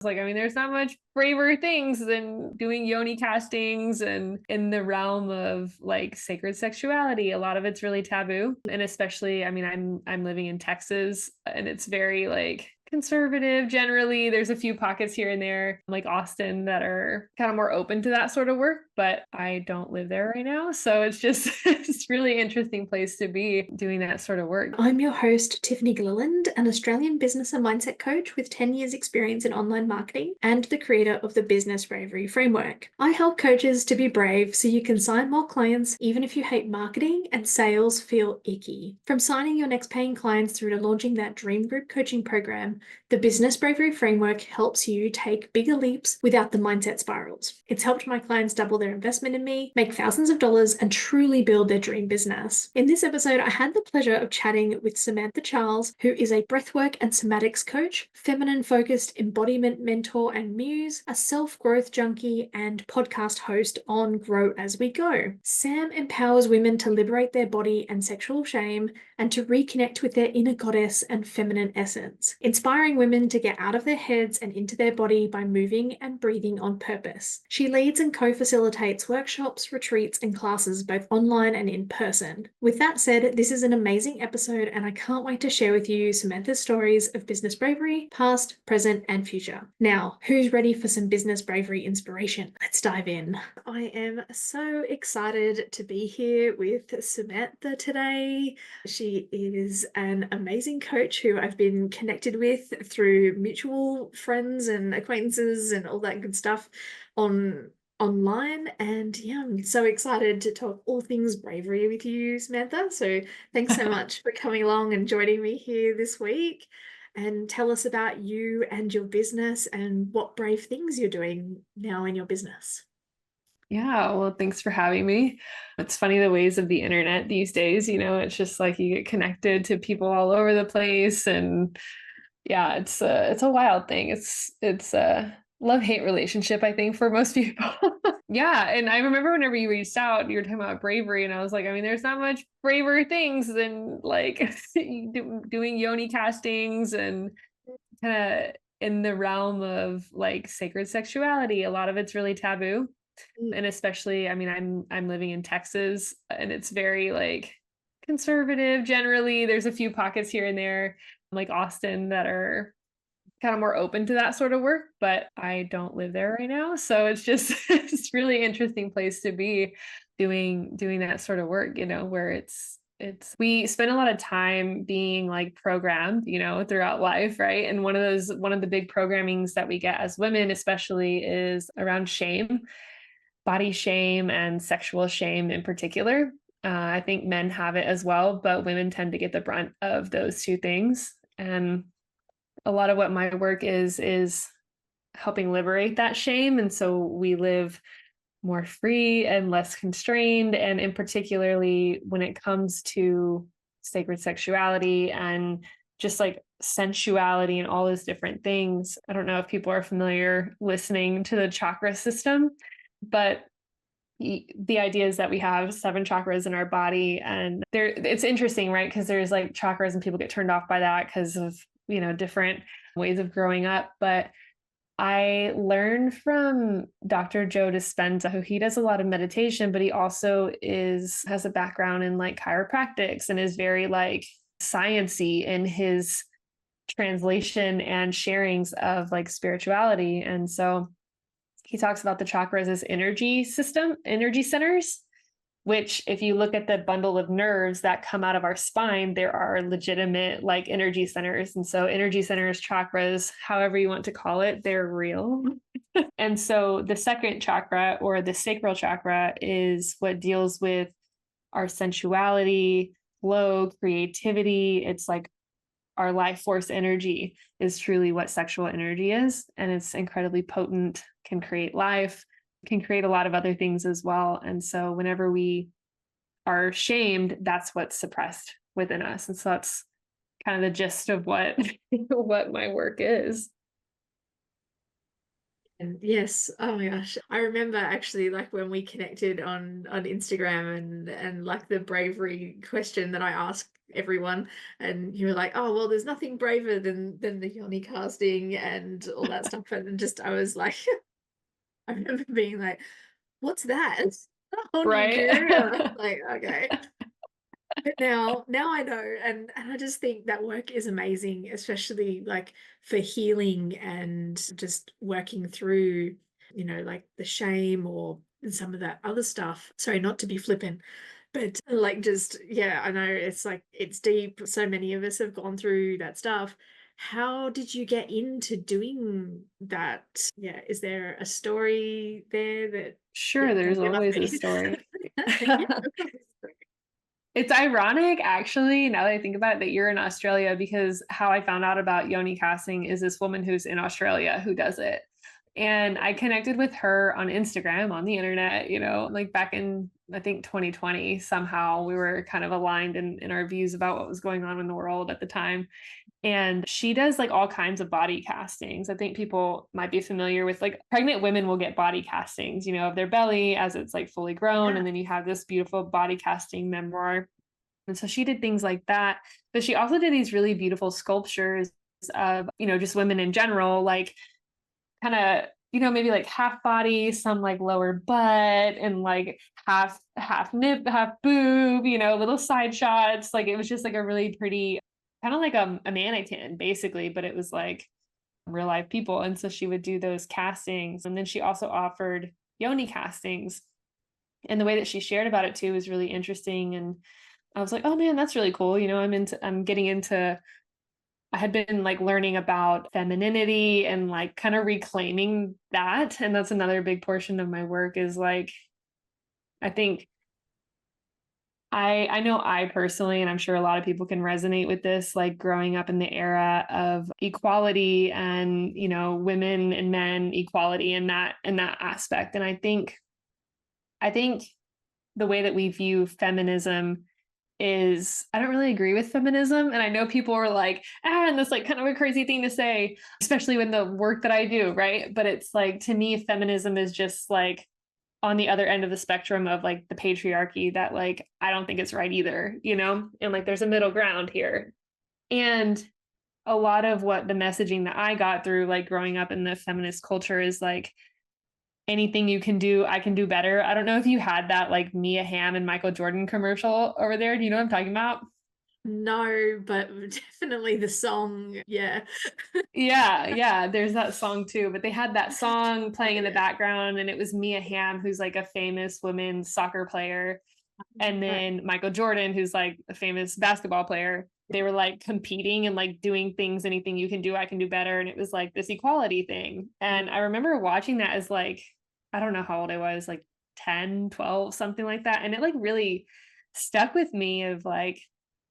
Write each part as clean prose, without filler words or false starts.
Like, I mean, there's not much braver things than doing Yoni castings, and in the realm of like sacred sexuality, a lot of it's really taboo. And especially, I mean, I'm living in Texas, and it's very like conservative generally. There's a few pockets here and there, like Austin, that are kind of more open to that sort of work, but I don't live there right now. So it's just it's really interesting place to be doing that sort of work. I'm your host, Tiffany Gilliland, an Australian business and mindset coach with 10 years' experience in online marketing and the creator of the Business Bravery framework. I help coaches to be brave so you can sign more clients even if you hate marketing and sales feel icky. From signing your next paying clients through to launching that dream group coaching program, the Business Bravery framework helps you take bigger leaps without the mindset spirals. It's helped my clients double their investment in me, make thousands of dollars, and truly build their dream business. In this episode, I had the pleasure of chatting with Samantha Charles, who is a breathwork and somatics coach, feminine-focused embodiment mentor and muse, a self-growth junkie, and podcast host on Grow As We Go. Sam empowers women to liberate their body and sexual shame and to reconnect with their inner goddess and feminine essence, inspiring women to get out of their heads and into their body by moving and breathing on purpose. She leads and co-facilitates workshops, retreats, and classes both online and in person. With that said, this is an amazing episode, and I can't wait to share with you Samantha's stories of business bravery, past, present, and future. Now, who's ready for some business bravery inspiration? Let's dive in. I am so excited to be here with Samantha today. She is an amazing coach who I've been connected with through mutual friends and acquaintances and all that good stuff online. And yeah, I'm so excited to talk all things bravery with you, Samantha. So thanks so much for coming along and joining me here this week. And tell us about you and your business and what brave things you're doing now in your business. Yeah, well, thanks for having me. It's funny the ways of the internet these days, it's just like you get connected to people all over the place, and yeah, it's a wild thing. It's a love-hate relationship, I think, for most people. Yeah, and I remember whenever you reached out, you were talking about bravery, and I was like, I mean, there's not much braver things than like doing Yoni castings, and kind of in the realm of like sacred sexuality. A lot of it's really taboo. And especially, I mean, I'm living in Texas, and it's very like conservative generally. There's a few pockets here and there, like Austin, that are kind of more open to that sort of work, but I don't live there right now. So it's just it's really interesting place to be doing that sort of work, where it's we spend a lot of time being like programmed, throughout life, right? And one of the big programmings that we get as women especially is around shame, body shame, and sexual shame in particular. I think men have it as well, but women tend to get the brunt of those two things. And a lot of what my work is helping liberate that shame. And so we live more free and less constrained. And in particularly when it comes to sacred sexuality and just like sensuality and all those different things. I don't know if people are familiar listening to the chakra system, but the idea is that we have 7 chakras in our body, and it's interesting, right? Because there's like chakras and people get turned off by that because of, different ways of growing up. But I learned from Dr. Joe Dispenza, who he does a lot of meditation, but he also has a background in like chiropractics and is very like science-y in his translation and sharings of like spirituality. And so he talks about the chakras as energy centers, which if you look at the bundle of nerves that come out of our spine, there are legitimate like energy centers. And so energy centers, chakras, however you want to call it, they're real. And so the second chakra, or the sacral chakra, is what deals with our sensuality, flow, creativity. It's like our life force energy is truly what sexual energy is. And it's incredibly potent, can create life, can create a lot of other things as well. And so whenever we are shamed, that's what's suppressed within us. And so that's kind of the gist of what what my work is. And yes, oh my gosh. I remember actually like when we connected on Instagram and like the bravery question that I asked everyone, and you were like, oh well, there's nothing braver than the Yoni casting and all that stuff. And just I was like, I remember being like, what's that? Oh, Right. Nigeria. Like, okay. But now I know, and I just think that work is amazing, especially like for healing and just working through, like the shame or some of that other stuff. Sorry, not to be flippant, but like just, yeah, I know it's like it's deep. So many of us have gone through that stuff. How did you get into doing that? Yeah, is there a story there that, Sure, yeah, there's we love always a me. story. Yeah. It's ironic, actually, now that I think about it, that you're in Australia, because how I found out about Yoni casting is this woman who's in Australia who does it. And I connected with her on Instagram, on the internet, like back in, I think, 2020. Somehow we were kind of aligned in our views about what was going on in the world at the time. And she does like all kinds of body castings. I think people might be familiar with, like, pregnant women will get body castings, of their belly as it's like fully grown. Yeah. And then you have this beautiful body casting memoir. And so she did things like that. But she also did these really beautiful sculptures of, just women in general, like kind of, maybe like half body, some like lower butt, and like half nip, half boob, little side shots. Like it was just like a really pretty, kind of like a mannequin basically, but it was like real life people. And so she would do those castings. And then she also offered Yoni castings. And the way that she shared about it too was really interesting. And I was like, oh man, that's really cool. I'm getting into, I had been like learning about femininity and like kind of reclaiming that. And that's another big portion of my work is like, I think I know I personally, and I'm sure a lot of people can resonate with this, like growing up in the era of equality and, women and men equality in that aspect. And I think the way that we view feminism is, I don't really agree with feminism. And I know people are like, and that's like kind of a crazy thing to say, especially when the work that I do, right? But it's like, to me, feminism is just like on the other end of the spectrum of like the patriarchy that like I don't think it's right either, and like there's a middle ground here. And a lot of what the messaging that I got through like growing up in the feminist culture is like, anything you can do, I can do better. I don't know if you had that like Mia Hamm and Michael Jordan commercial over there. Do you know what I'm talking about? No, but definitely the song. Yeah. Yeah, there's that song too. But they had that song playing in the Yeah. background, and it was Mia Hamm, who's like a famous women's soccer player, and Right. then Michael Jordan, who's like a famous basketball player. They were like competing and like doing things, anything you can do, I can do better. And it was like this equality thing. And I remember watching that as like, I don't know how old I was, like 10, 12, something like that. And it like really stuck with me of like,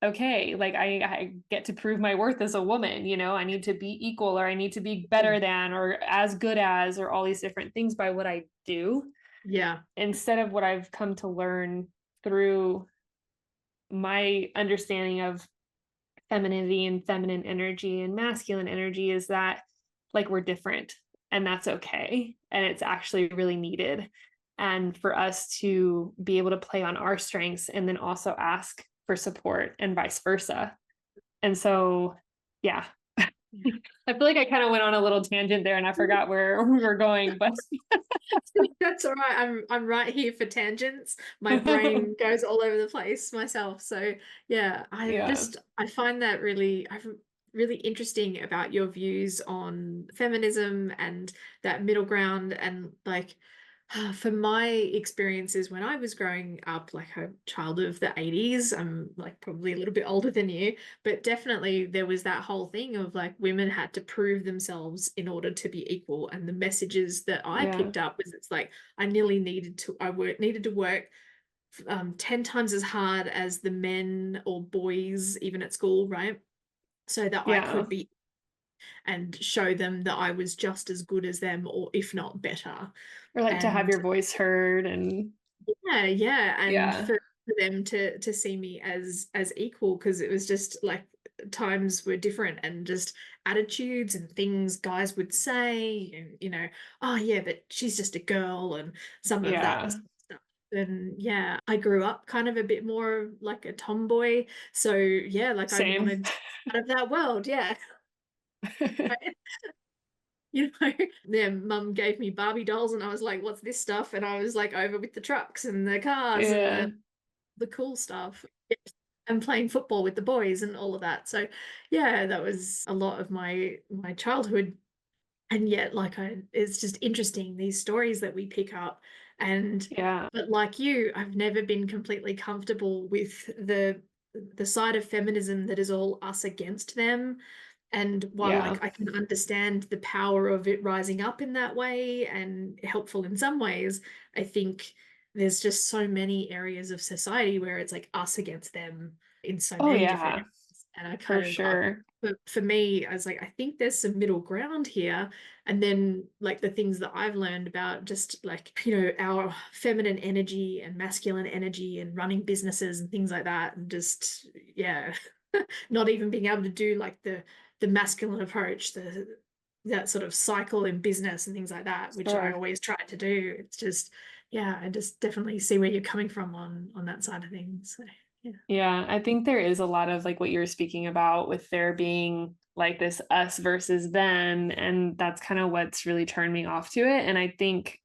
okay, like I get to prove my worth as a woman, I need to be equal, or I need to be better than, or as good as, or all these different things by what I do, Yeah. instead of what I've come to learn through my understanding of femininity and feminine energy and masculine energy is that like we're different, and that's okay, and it's actually really needed, and for us to be able to play on our strengths and then also ask for support and vice versa. And so yeah, I feel like I kind of went on a little tangent there and I forgot where we were going, but That's all right. I'm right here for tangents. My brain goes all over the place myself. So yeah, yeah, I find that really interesting about your views on feminism and that middle ground, and like from my experiences when I was growing up, like a child of the 80s, I'm like probably a little bit older than you, but definitely there was that whole thing of like women had to prove themselves in order to be equal. And the messages that I yeah, picked up was it's like I nearly needed to work 10 times as hard as the men or boys, even at school, right? So that I yeah, could be and show them that I was just as good as them, or if not better. or like to have And your voice heard. And yeah, and yeah, for them to see me as equal, because it was just like times were different, and just attitudes and things guys would say, and oh yeah, but she's just a girl, and some of that yeah. stuff. And yeah, I grew up kind of a bit more like a tomboy. So yeah, like I Same. wanted out of that world. Yeah. You know, yeah, mum gave me Barbie dolls and I was like, what's this stuff? And I was like over with the trucks and the cars and Yeah. the cool stuff. And playing football with the boys and all of that. So yeah, that was a lot of my childhood. And yet, like it's just interesting, these stories that we pick up. And Yeah. but like you, I've never been completely comfortable with the side of feminism that is all us against them. And while Yeah. like I can understand the power of it rising up in that way and helpful in some ways, I think there's just so many areas of society where it's like us against them in so Oh many different yeah, areas. And I for kind of sure. but for me, I was like, I think there's some middle ground here. And then like the things that I've learned about just like, our feminine energy and masculine energy and running businesses and things like that. And just, yeah, not even being able to do like the masculine approach, that sort of cycle in business and things like that, which I Sure. always tried to do. It's just, yeah, I just definitely see where you're coming from on that side of things. So yeah. Yeah, I think there is a lot of like what you were speaking about with there being like this us versus them, and that's kind of what's really turned me off to it. And I think,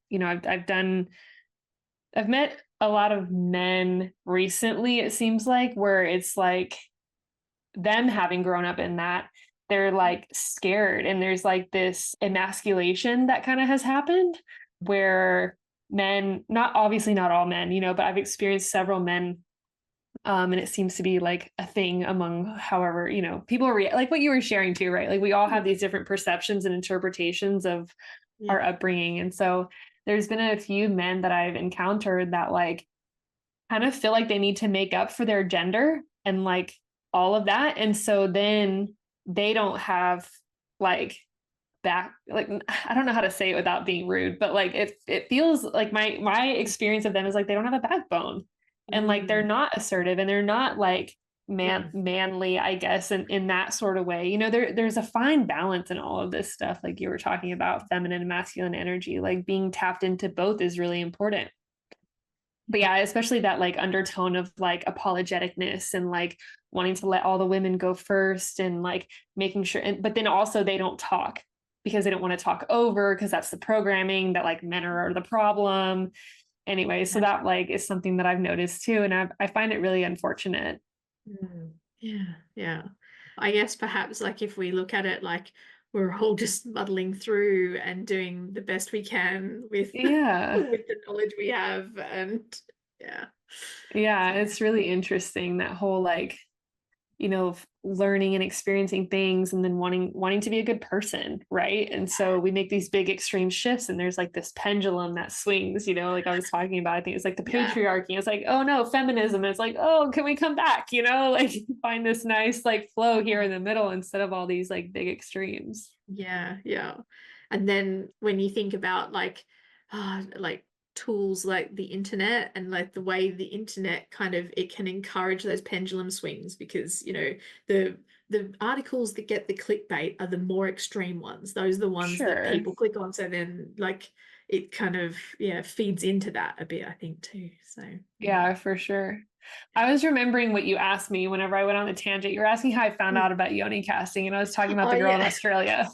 I've met a lot of men recently, it seems like, where it's like them having grown up in that, they're like scared and there's like this emasculation that kind of has happened where men, not obviously not all men, but I've experienced several men, and it seems to be like a thing among however, people like what you were sharing too, right? Like we all have these different perceptions and interpretations of Yeah. our upbringing. And so there's been a few men that I've encountered that like kind of feel like they need to make up for their gender and like all of that. And so then they don't have like like I don't know how to say it without being rude, but like it feels like my experience of them is like they don't have a backbone and like they're Mm, not assertive and they're not like yeah. manly, I guess, in that sort of way. There's a fine balance in all of this stuff, like you were talking about feminine and masculine energy, like being tapped into both is really important. But yeah, especially that like undertone of like apologeticness and like wanting to let all the women go first and like making sure, but then also they don't talk because they don't want to talk over because that's the programming that like men are the problem. Anyway, so Yeah. that like is something that I've noticed too. And I find it really unfortunate. Yeah. Yeah. I guess perhaps like if we look at it like we're all just muddling through and doing the best we can with Yeah. with the knowledge we have and yeah. Yeah. So It's really interesting that whole like learning and experiencing things and then wanting to be a good person, right? And so we make these big extreme shifts and there's like this pendulum that swings, like I was talking about. I think it's like the yeah. patriarchy. It's like, oh no, feminism. And it's like, oh, can we come back? Like find this nice like flow here in the middle instead of all these like big extremes. Yeah, yeah. And then when you think about like tools like the internet and like the way the internet kind of it can encourage those pendulum swings because the articles that get the clickbait are the more extreme ones. Those are the ones that Sure. people click on. So then like it kind of feeds into that a bit, I think too. So yeah. Yeah, for sure. I was remembering what you asked me whenever I went on the tangent. You were asking how I found out about Yoni casting, and I was talking about Oh the girl in yeah. Australia.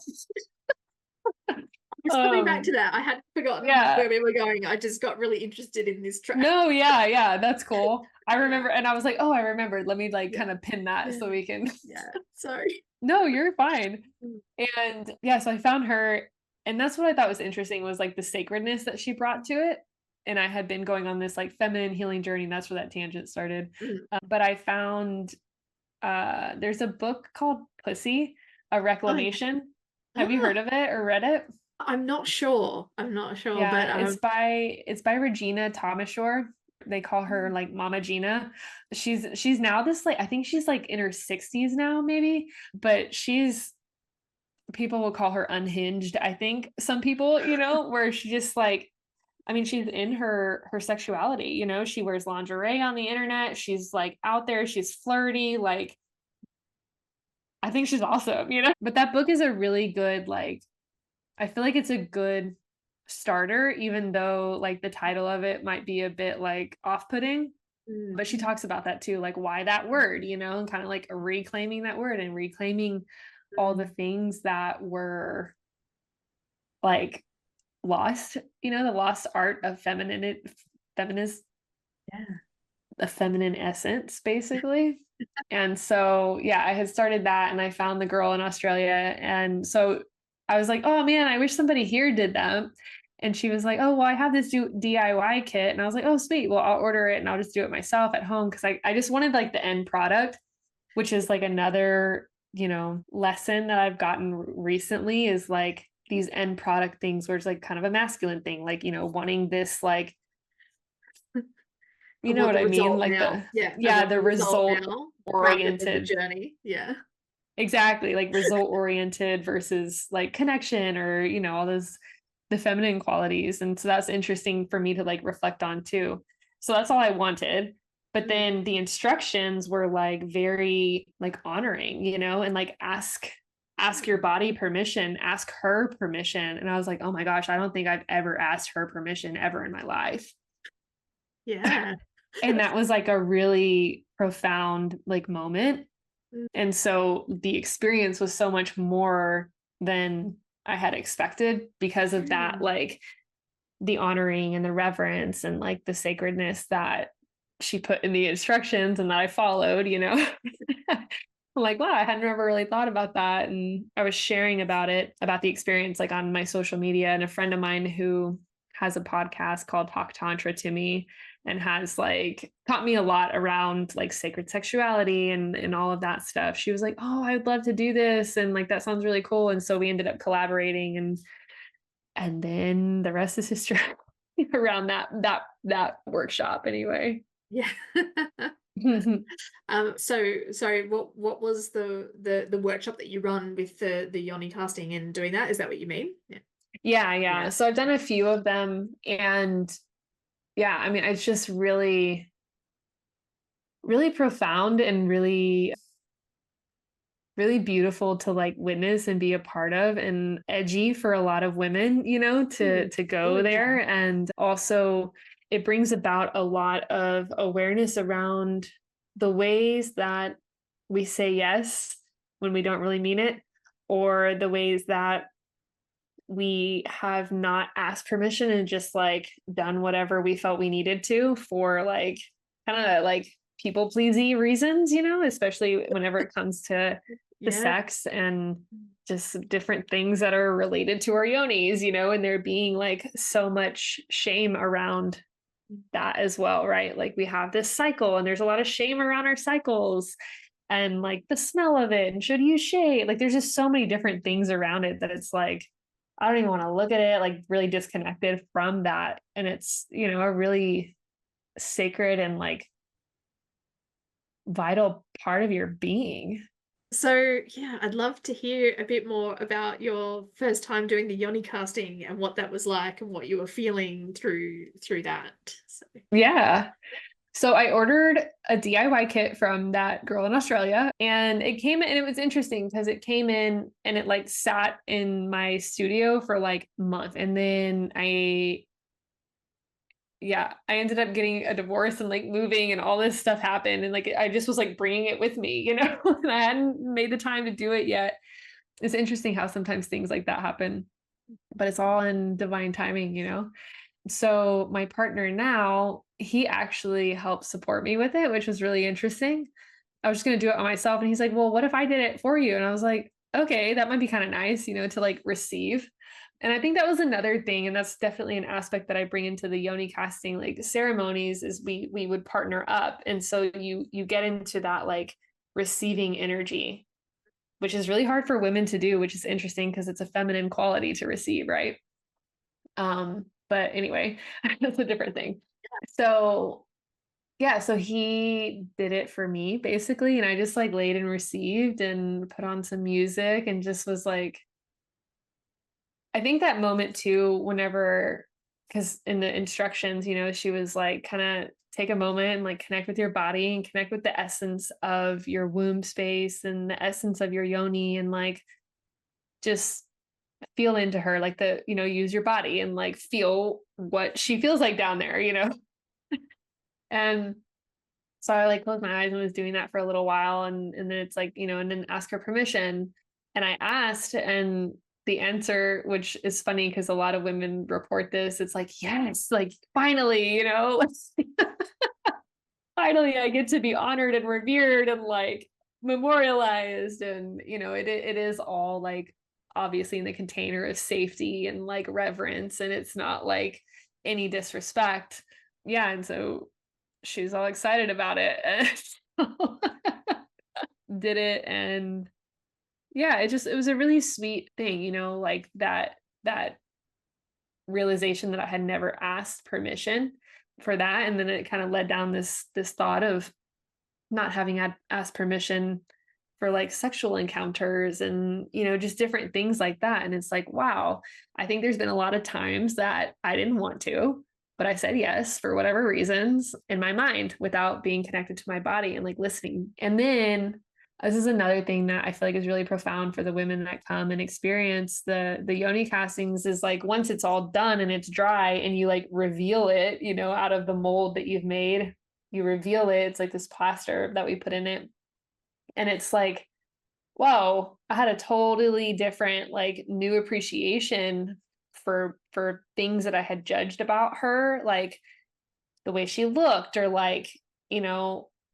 Just coming back to that, I had forgotten Yeah. where we were going. I just got really interested in this track. No, yeah, yeah, that's cool. I Yeah. remember, and I was like, oh, I remembered. Let me like Yeah. kind of pin that Yeah. so we can. Yeah. Sorry. No, you're fine. Mm. And yeah, so I found her, and that's what I thought was interesting was like the sacredness that she brought to it. And I had been going on this like feminine healing journey. And that's where that tangent started. Mm. But I found there's a book called Pussy, a Oh, yeah. reclamation. Have you heard Ah, of it or read it? I'm not sure. I'm not sure, Yeah, but it's by Regina Thomasshore. They call her like Mama Gina. She's now this like I think she's like in her 60s now maybe, but she's people will call her unhinged. I think some people, where she just like I mean she's in her sexuality, she wears lingerie on the internet. She's like out there, she's flirty, like I think she's awesome. But that book is a really good like I feel like it's a good starter, even though like the title of it might be a bit like off-putting. But she Mm. talks about that too, like why that word, and kind of like reclaiming that word and reclaiming all the Mm. things that were like lost, the lost art of feminism, Yeah. the feminine essence, basically. And so, yeah, I had started that and I found the girl in Australia. And so I was like, oh man, I wish somebody here did them. And she was like, oh, well, I have this DIY kit. And I was like, oh, sweet. Well, I'll order it and I'll just do it myself at home. Cause I just wanted like the end product, which is like another, lesson that I've gotten recently is like these end product things where it's like kind of a masculine thing, like, wanting this, like, I you know want what the I mean? result Like now. Yeah, I want the the result result now rather than the oriented. journey. Yeah. Exactly. Like result oriented versus like connection or, all those, the feminine qualities. And so that's interesting for me to like reflect on too. So that's all I wanted. But Mm. then the instructions were like very like honoring, and like ask your body permission, ask her permission. And I was like, oh my gosh, I don't think I've ever asked her permission ever in my life. Yeah. And that was like a really profound like moment. Mm. And so the experience was so much more than I had expected because of that, like the honoring and the reverence and like the sacredness that she put in the instructions and that I followed, I'm like, wow, I hadn't ever really thought about that. And I was sharing about it, about the experience, like on my social media. And a friend of mine who has a podcast called Talk Tantra to me and has like taught me a lot around like sacred sexuality and all of that stuff. She was like, oh, I'd love to do this. And like, that sounds really cool. And so we ended up collaborating and then the rest is history around that workshop anyway. Yeah. So sorry, what was the workshop that you run with the Yoni casting and doing that? Is that what you mean? Yeah. Yeah. So I've done a few of them and yeah, I mean, it's just really, really profound and really, really beautiful to like witness and be a part of and edgy for a lot of women, to Oh, go yeah. there. And also it brings about a lot of awareness around the ways that we say yes when we don't really mean it, or the ways that we have not asked permission and just like done whatever we felt we needed to for like kind of like people pleasy reasons, especially whenever it comes to Yeah. sex and just different things that are related to our yonis, and there being like so much shame around that as well, right? Like we have this cycle and there's a lot of shame around our cycles and like the smell of it and should you shave, like there's just so many different things around it that it's like I don't even want to look at it, like really disconnected from that. And it's, a really sacred and like vital part of your being. So yeah, I'd love to hear a bit more about your first time doing the Yoni casting and what that was like and what you were feeling through that. So Yeah. So I ordered a DIY kit from that girl in Australia and it came and it was interesting because it came in and it like sat in my studio for like a month. And then I ended up getting a divorce and like moving and all this stuff happened. And like, I just was like bringing it with me, and I hadn't made the time to do it yet. It's interesting how sometimes things like that happen, but it's all in divine timing. So my partner now, he actually helped support me with it, which was really interesting. I was just going to do it on myself. And he's like, well, what if I did it for you? And I was like, okay, that might be kind of nice, to like receive. And I think that was another thing. And that's definitely an aspect that I bring into the Yoni casting, like ceremonies is we would partner up. And so you get into that like receiving energy, which is really hard for women to do, which is interesting because it's a feminine quality to receive, right? But anyway, that's a different thing. So yeah, so he did it for me basically. And I just like laid and received and put on some music and just was like, I think that moment too, whenever, because in the instructions, she was like, kind of take a moment and like connect with your body and connect with the essence of your womb space and the essence of your yoni and like just feel into her, like use your body and like feel what she feels like down there, And so I like closed my eyes and was doing that for a little while. And then it's like, and then ask her permission. And I asked, and the answer, which is funny because a lot of women report this, it's like, yes, like finally, finally I get to be honored and revered and like memorialized. And, it is all like obviously in the container of safety and like reverence. And it's not like any disrespect. Yeah. And so she's all excited about it. And did it. And yeah, it was a really sweet thing, like that realization that I had never asked permission for that. And then it kind of led down this thought of not having asked permission for like sexual encounters and, just different things like that. And it's like, wow, I think there's been a lot of times that I didn't want to, but I said yes for whatever reasons in my mind without being connected to my body and like listening. And then this is another thing that I feel like is really profound for the women that come and experience the Yoni castings is like once it's all done and it's dry and you like reveal it, out of the mold that you've made, you reveal it. It's like this plaster that we put in it. And it's like, whoa, I had a totally different, like new appreciation for things that I had judged about her, like the way she looked or like,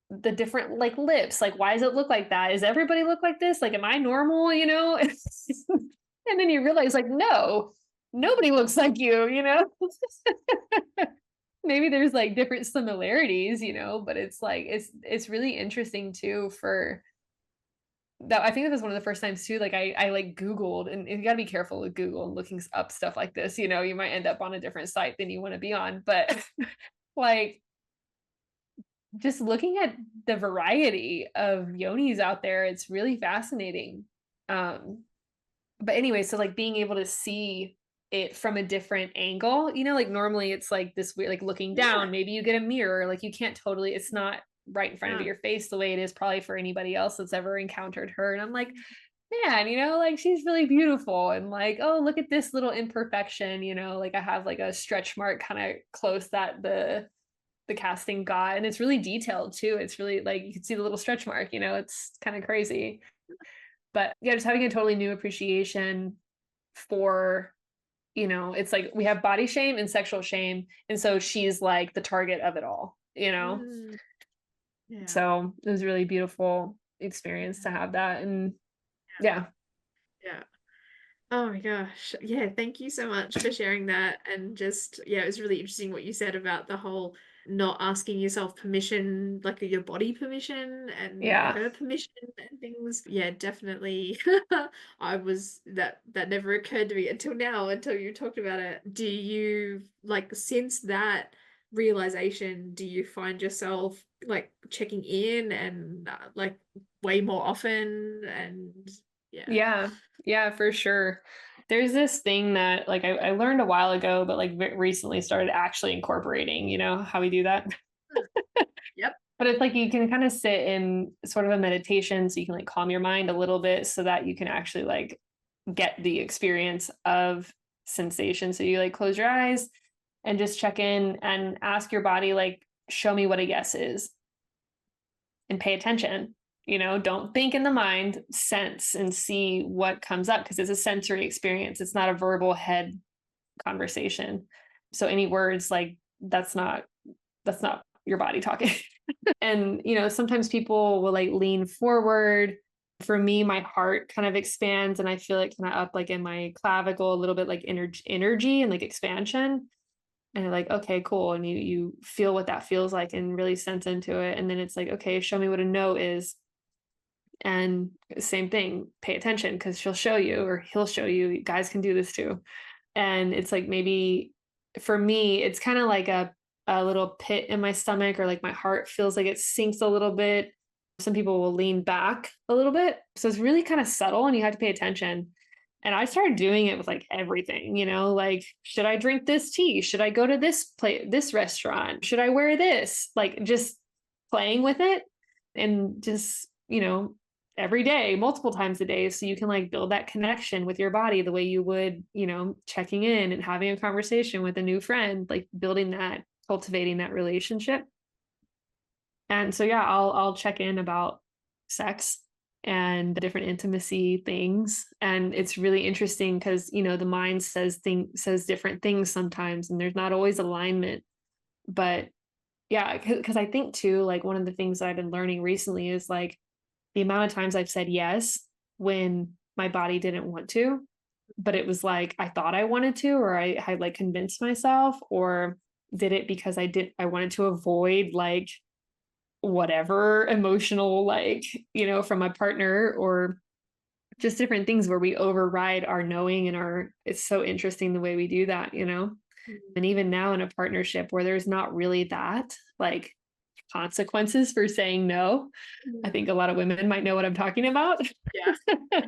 the different like lips. Like, why does it look like that? Does everybody look like this? Like, am I normal, And then you realize like, no, nobody looks like you. Maybe there's like different similarities, but it's like it's really interesting too for that. I think that was one of the first times too, like I like Googled, and you gotta be careful with Google and looking up stuff like this, you might end up on a different site than you want to be on. But like just looking at the variety of yonis out there, it's really fascinating. But anyway, so like being able to see it from a different angle, like normally it's like this weird, like looking down, maybe you get a mirror, like you can't totally, it's not right in front of your face the way it is probably for anybody else that's ever encountered her. And I'm like, man, like she's really beautiful. And like, oh, look at this little imperfection, like I have like a stretch mark kind of close that the casting got, and it's really detailed too. It's really like you can see the little stretch mark, it's kind of crazy. But yeah, just having a totally new appreciation for, it's like we have body shame and sexual shame. And so she's like the target of it all, Yeah. So it was a really beautiful experience to have that. And yeah. Oh my gosh. Yeah, thank you so much for sharing that. And just, yeah, it was really interesting what you said about the whole not asking yourself permission, like your body permission and her permission and things. Yeah, definitely. That never occurred to me until now, until you talked about it. Do you, like, since that realization, do you find yourself like checking in and like way more often? And yeah, for sure. There's this thing that like I learned a while ago, but like recently started actually incorporating, how we do that. Yep. But it's like you can kind of sit in sort of a meditation so you can like calm your mind a little bit so that you can actually like get the experience of sensation. So you like close your eyes and just check in and ask your body, like, show me what a yes is and pay attention. Don't think in the mind, sense and see what comes up because it's a sensory experience. It's not a verbal head conversation. So any words like that's not your body talking. And sometimes people will like lean forward. For me, my heart kind of expands and I feel it kind of up like in my clavicle, a little bit like energy and like expansion. And you're like, okay, cool. And you feel what that feels like and really sense into it. And then it's like, okay, show me what a no is. And same thing, pay attention because she'll show you or he'll show you. Guys can do this too. And it's like maybe for me, it's kind of like a little pit in my stomach or like my heart feels like it sinks a little bit. Some people will lean back a little bit. So it's really kind of subtle and you have to pay attention. And I started doing it with like everything, like, should I drink this tea? Should I go to this restaurant? Should I wear this? Like just playing with it and just, every day, multiple times a day, so you can like build that connection with your body the way you would, checking in and having a conversation with a new friend, like building that, cultivating that relationship. And so yeah, I'll check in about sex and the different intimacy things. And it's really interesting because, the mind says different things sometimes, and there's not always alignment. But yeah, because I think too, like one of the things that I've been learning recently is like the amount of times I've said yes when my body didn't want to, but it was like I thought I wanted to, or I had like convinced myself, or did it because I wanted to avoid like whatever emotional, like, from my partner, or just different things where we override our knowing and it's so interesting the way we do that. And even now in a partnership where there's not really that like consequences for saying no, I think a lot of women might know what I'm talking about. Yeah.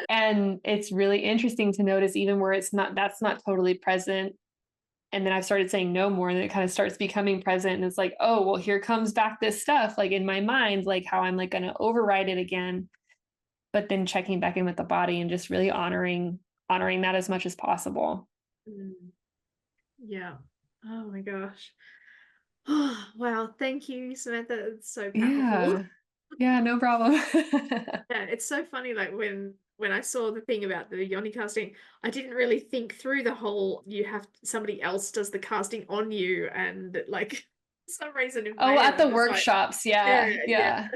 And it's really interesting to notice even where that's not totally present. And then I've started saying no more, and then it kind of starts becoming present. And it's like, oh, well, here comes back this stuff, like in my mind, like how I'm like going to override it again. But then checking back in with the body and just really honoring that as much as possible. Yeah. Oh my gosh. Oh, wow. Thank you, Samantha. It's so powerful. Yeah. Yeah, no problem. Yeah, it's so funny. Like when I saw the thing about the Yoni casting, I didn't really think through the whole somebody else does the casting on you, and like for some reason in my Oh, head at I'm the just like, workshops. yeah, Yeah. yeah, Yeah.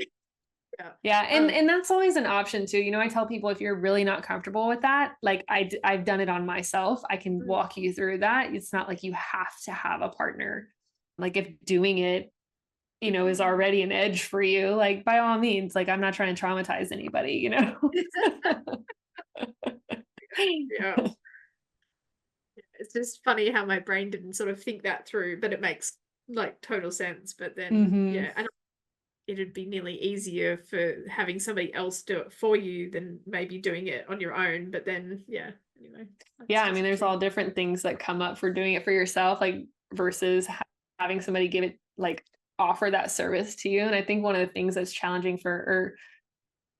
yeah. Yeah, and that's always an option too. I tell people if you're really not comfortable with that, like I've done it on myself. I can walk you through that. It's not like you have to have a partner. Like if doing it, is already an edge for you, like by all means, like I'm not trying to traumatize anybody. Yeah. It's just funny how my brain didn't sort of think that through, but it makes like total sense. But then, Hmm. yeah, and it'd be nearly easier for having somebody else do it for you than maybe doing it on your own. But then, yeah, anyway. Yeah, I mean, there's all different things that come up for doing it for yourself, like versus having somebody give it, like offer that service to you. And I think one of the things that's challenging or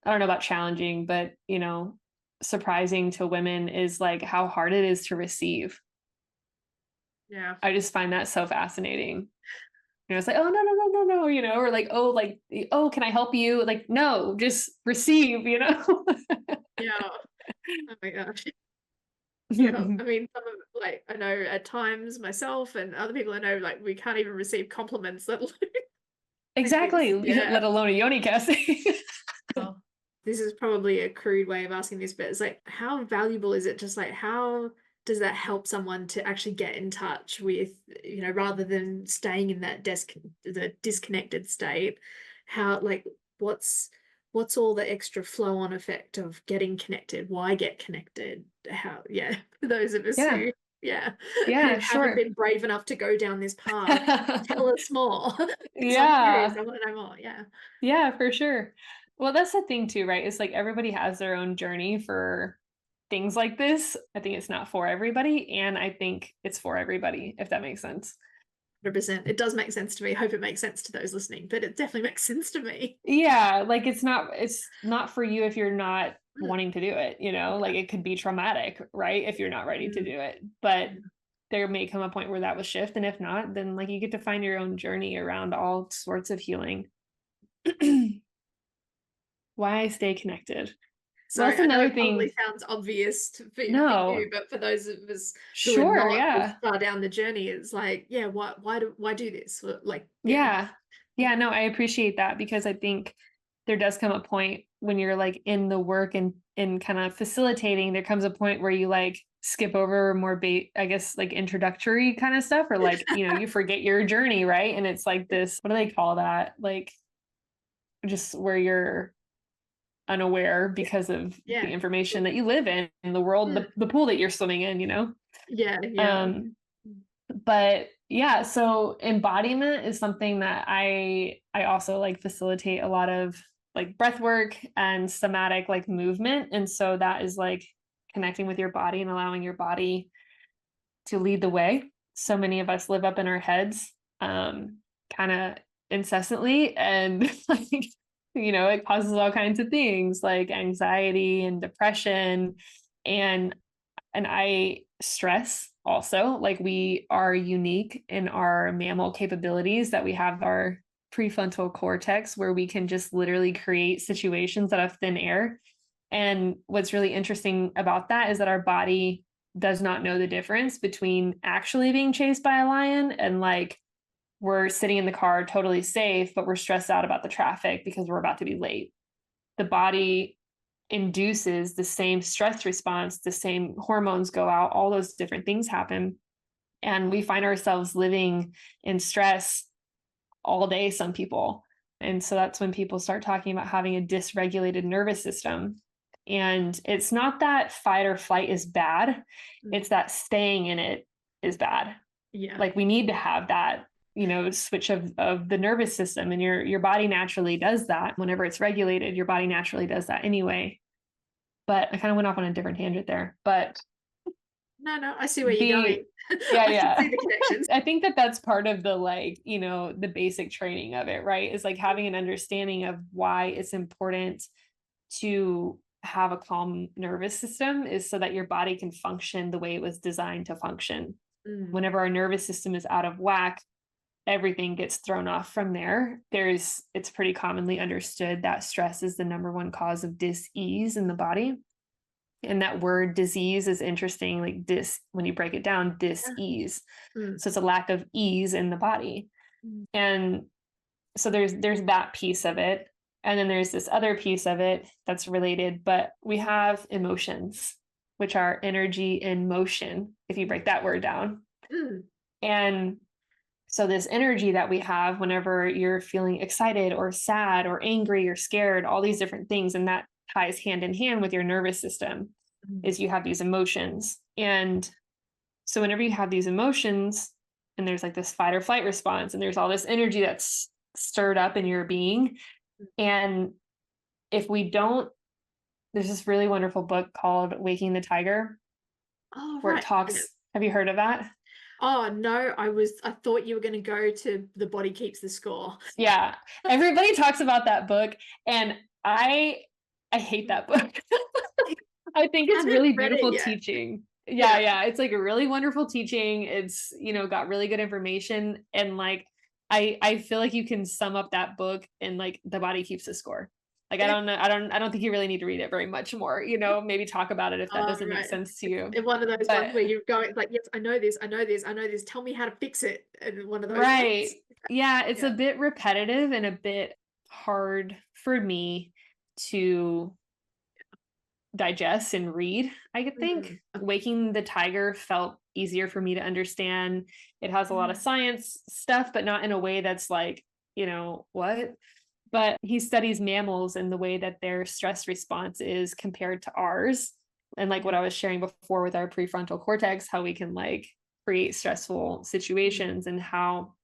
I don't know about challenging, but surprising to women is like how hard it is to receive. Yeah. I just find that so fascinating. It's like, oh no, no, no, no, no, or like, oh, can I help you? Like, no, just receive. Yeah. Oh my gosh. Yeah. I mean, some of like I know at times myself and other people I know, like we can't even receive compliments, let alone like this. Exactly. Yeah. Let alone a yoni casting. Oh, this is probably a crude way of asking this, but it's like, how valuable is it? Just like, how does that help someone to actually get in touch with, rather than staying in that the disconnected state? How, like, what's what's all the extra flow on effect of getting connected? Why get connected? How, yeah, for those of us Yeah. who, yeah, who Yeah, haven't sure. been brave enough to go down this path, tell us more. Because I'm curious, Yeah. I want to know more. Yeah. Yeah, for sure. Well, that's the thing too, right? It's like everybody has their own journey for things like this. I think it's not for everybody, and I think it's for everybody, if that makes sense. 100%. It does make sense to me. I hope it makes sense to those listening, but it definitely makes sense to me. Yeah, like it's not for you if you're not wanting to do it. Like it could be traumatic, right? If you're not ready to Mm. do it. But there may come a point where that will shift. And if not, then like you get to find your own journey around all sorts of healing. Why I stay connected. Well, Sorry, that's I know another it probably thing. sounds obvious for you, No, but for those of us who are sure, not this yeah. far down the journey, it's like, yeah, why do this? Like, yeah. Yeah. Yeah, no, I appreciate that because I think there does come a point when you're like in the work and kind of facilitating, there comes a point where you like skip over more I guess like introductory kind of stuff, or like, you forget your journey, right? And it's like this, what do they call that? Like just where you're unaware because of Yeah. the information that you live in the world, Mm. the pool that you're swimming in. Yeah, yeah. Um, but yeah, so embodiment is something that I also like facilitate a lot of like breath work and somatic like movement. And so that is like connecting with your body and allowing your body to lead the way. So many of us live up in our heads, kind of incessantly, and like it causes all kinds of things like anxiety and depression. And I stress also, like we are unique in our mammal capabilities, that we have our prefrontal cortex where we can just literally create situations out of thin air. And what's really interesting about that is that our body does not know the difference between actually being chased by a lion and like we're sitting in the car totally safe, but we're stressed out about the traffic because we're about to be late. The body induces the same stress response, the same hormones go out, all those different things happen. And we find ourselves living in stress all day, some people. And so that's when people start talking about having a dysregulated nervous system. And it's not that fight or flight is bad, it's that staying in it is bad. Yeah. Like we need to have that, switch of the nervous system, and your body naturally does that. Whenever it's regulated, your body naturally does that anyway. But I kind of went off on a different tangent there. But no, I see where you're going. Yeah, I yeah. can see the connections. I think that that's part of the like, the basic training of it, right? Is like having an understanding of why it's important to have a calm nervous system, is so that your body can function the way it was designed to function. Whenever our nervous system is out of whack, everything gets thrown off from there. It's pretty commonly understood that stress is the number one cause of dis-ease in the body. And that word disease is interesting, like when you break it down, dis-ease. So it's a lack of ease in the body. And so there's that piece of it. And then there's this other piece of it that's related, but we have emotions, which are energy in motion, if you break that word down. And so this energy that we have whenever you're feeling excited or sad or angry or scared, all these different things, and that ties hand in hand with your nervous system, is you have these emotions. And so whenever you have these emotions and there's like this fight or flight response, and there's all this energy that's stirred up in your being. And if we don't, there's this really wonderful book called Waking the Tiger, where it talks, have you heard of that? Oh no, I thought you were going to go to The Body Keeps the Score. Yeah. Everybody talks about that book, and I hate that book. I think it's really beautiful teaching. Yeah. It's like a really wonderful teaching. It's, got really good information. And like, I feel like you can sum up that book in like The Body Keeps the Score. Like, I don't know. I don't think you really need to read it very much more, maybe talk about it if that doesn't make sense to you. It's one of those ones where you're going like, yes, I know this. Tell me how to fix it. And one of those right. ones. Yeah. It's a bit repetitive and a bit hard for me to digest and read. I could think Waking the Tiger felt easier for me to understand. It has a lot of science stuff, but not in a way that's like, what? But he studies mammals and the way that their stress response is compared to ours. And like what I was sharing before with our prefrontal cortex, how we can like create stressful situations, and how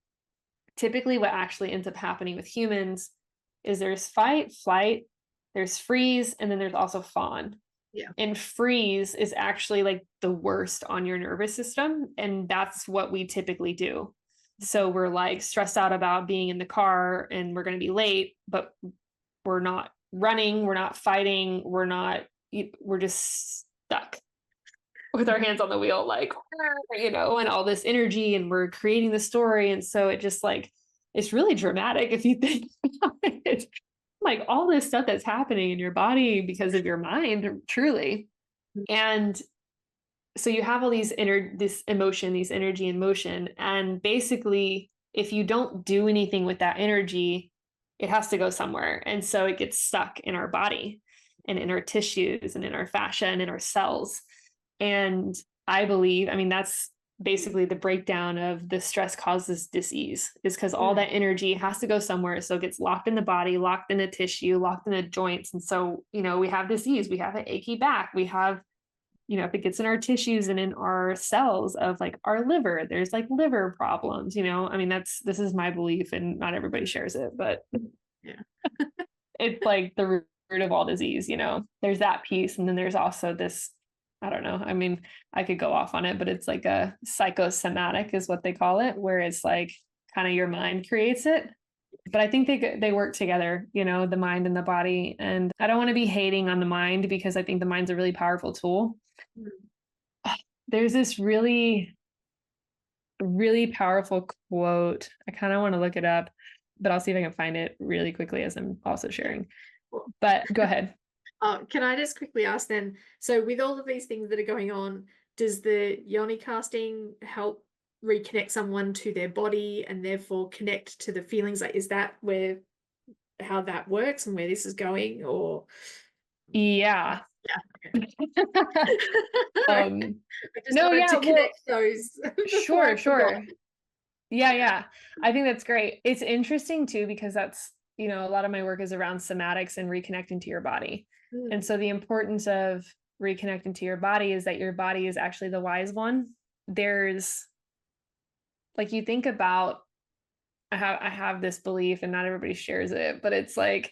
typically what actually ends up happening with humans is there's fight, flight, there's freeze, and then there's also fawn. Yeah. And freeze is actually like the worst on your nervous system. And that's what we typically do. So we're like stressed out about being in the car and we're going to be late, but we're not running, we're not fighting, we're just stuck with our hands on the wheel, like, and all this energy, and we're creating the story. And so it just like, it's really dramatic if you think about it. Like all this stuff that's happening in your body because of your mind, truly. And so you have all this emotion, these energy in motion. And basically, if you don't do anything with that energy, it has to go somewhere. And so it gets stuck in our body and in our tissues and in our fascia and in our cells. And I believe, that's basically the breakdown of the stress causes dis-ease, is because all that energy has to go somewhere. So it gets locked in the body, locked in the tissue, locked in the joints. And so, we have dis-ease, we have an achy back, we have, if it gets in our tissues and in our cells of like our liver, there's like liver problems, this is my belief, and not everybody shares it, but it's like the root of all disease, there's that piece. And then there's also this, I don't know. I could go off on it, but it's like a psychosomatic is what they call it, where it's like kind of your mind creates it. But I think they work together, you know, the mind and the body. And I don't want to be hating on the mind because I think the mind's a really powerful tool. Mm. There's this really, really powerful quote. I kind of want to look it up, but I'll see if I can find it really quickly as I'm also sharing. Well, But go ahead. can I just quickly ask then, so with all of these things that are going on, does the Yoni casting help reconnect someone to their body and therefore connect to the feelings? Like, is that where how that works and where this is going, or Yeah. yeah, okay. um I just no, wanted yeah, to well, connect those before sure, I forgot. sure. Yeah. I think that's great. It's interesting too, because that's, you know, a lot of my work is around somatics and reconnecting to your body. And Mm. so the importance of reconnecting to your body is that your body is actually the wise one. There's like, you think about, I have this belief and not everybody shares it, but it's like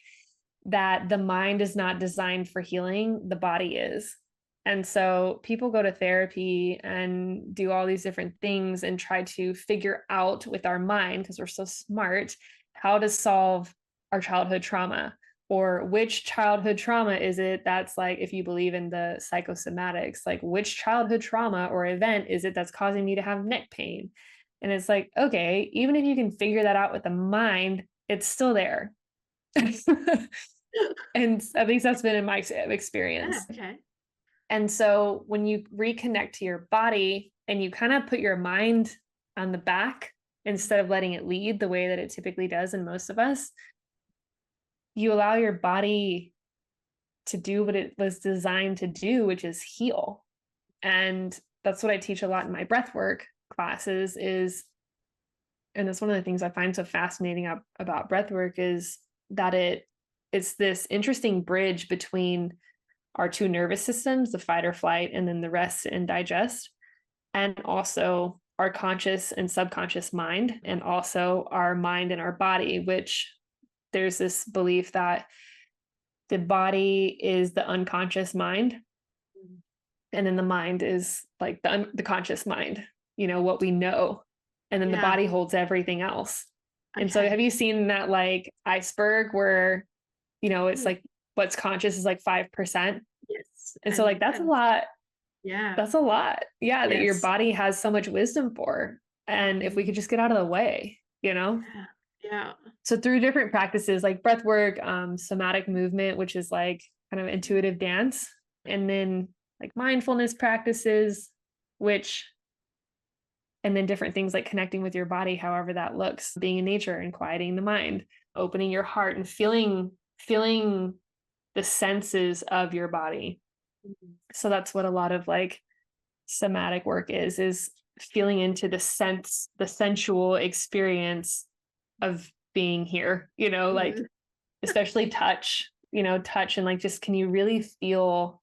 that the mind is not designed for healing, the body is. And so people go to therapy and do all these different things and try to figure out with our mind, because we're so smart, how to solve our childhood trauma, or which childhood trauma is it that's like, if you believe in the psychosomatics, like which childhood trauma or event is it that's causing me to have neck pain? And it's like, okay, even if you can figure that out with the mind, it's still there. And at least that's been in my Yeah, experience. okay. And so when you reconnect to your body and you kind of put your mind on the back instead of letting it lead the way that it typically does in most of us, you allow your body to do what it was designed to do, which is heal. And that's what I teach a lot in my breathwork classes is, and that's one of the things I find so fascinating about breathwork is that it's this interesting bridge between our two nervous systems, the fight or flight, and then the rest and digest, and also our conscious and subconscious mind, and also our mind and our body, which there's this belief that the body is the unconscious mind, and then the mind is like the conscious mind, you know, what we know. And then the Yeah, body holds everything else. And so okay. have you seen that like iceberg where, you know, it's Mm. like what's conscious is like 5%. Yes, And so like that's a lot. yeah, That's a lot. Yeah, that your yes. body has so much wisdom for. And if we could Mm. just get out of the way, you know? Yeah, yeah. So through different practices like breath work, somatic movement, which is like kind of intuitive dance, and then like mindfulness practices, which, and then different things like connecting with your body, however that looks, being in nature and quieting the mind, opening your heart and feeling the senses of your body. Mhm. So that's what a lot of like somatic work is feeling into the sensual experience of being here, you know, like Mhm. especially touch, you know, touch and like just can you really feel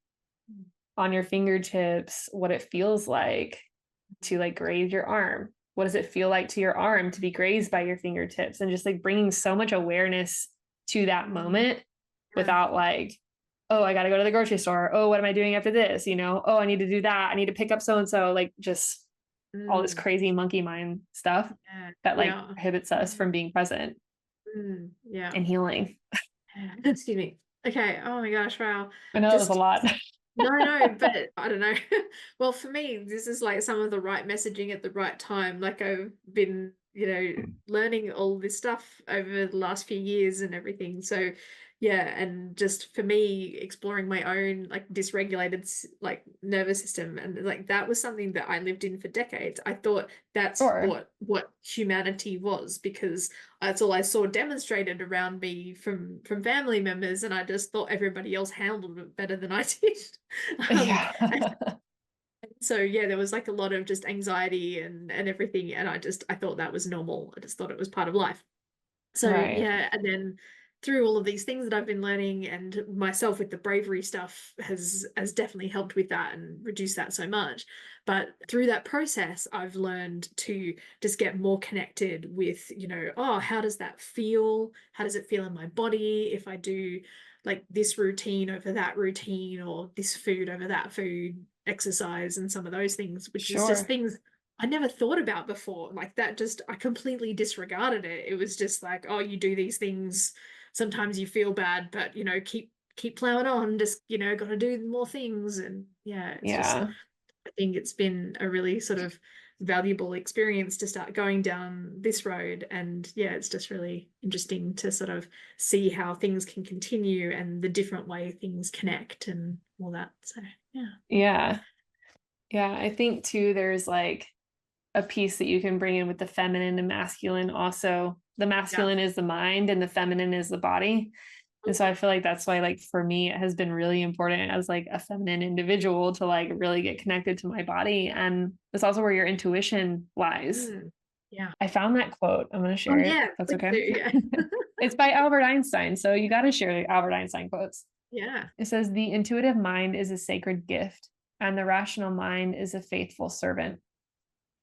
on your fingertips what it feels like to like graze your arm? What does it feel like to your arm to be grazed by your fingertips? And just like bringing so much awareness to that moment Yeah. without like, oh, I got to go to the grocery store. Oh, what am I doing after this? You know, oh, I need to do that. I need to pick up so and so. Like just all this Mm. crazy monkey mind stuff Yeah, that like yeah. prohibits us from being present Yeah. and healing. Excuse me. Okay. Oh my gosh, wow. I know that was a Just lot. no, but I don't know. Well, for me, this is like some of the right messaging at the right time. Like I've been, learning all this stuff over the last few years and everything. So, yeah, and just for me, exploring my own like dysregulated like nervous system, and like that was something that I lived in for decades. I thought that's Sure. what humanity was because that's all I saw demonstrated around me from family members, and I just thought everybody else handled it better than I did. Yeah. And so yeah, there was like a lot of just anxiety and everything, and I thought that was normal. I just thought it was part of life. So Right. yeah, and then through all of these things that I've been learning and myself with the bravery stuff has definitely helped with that and reduced that so much. But through that process, I've learned to just get more connected with, oh, how does that feel? How does it feel in my body if I do like this routine over that routine or this food over that food, exercise and some of those things, which is just Sure. things I never thought about before. Like that just, I completely disregarded it. It was just like, oh, you do these things. Sometimes you feel bad, but keep plowing on. Just, got to do more things. And yeah, it's just, Yeah. I think it's been a really sort of valuable experience to start going down this road. And yeah, it's just really interesting to sort of see how things can continue and the different way things connect and all that. So yeah. Yeah. Yeah. I think too, there's like a piece that you can bring in with the feminine and masculine also. The Yeah. masculine is the mind and the feminine is the body. And so I feel like that's why, like, for me, it has been really important as like a feminine individual to like really get connected to my body. And it's also where your intuition lies. Mm. Yeah. I found that quote. I'm going to Oh share it. yeah, That's please okay. do. Yeah. It's by Albert Einstein. So you got to share Albert Einstein quotes. Yeah. It says, "The intuitive mind is a sacred gift, and the rational mind is a faithful servant.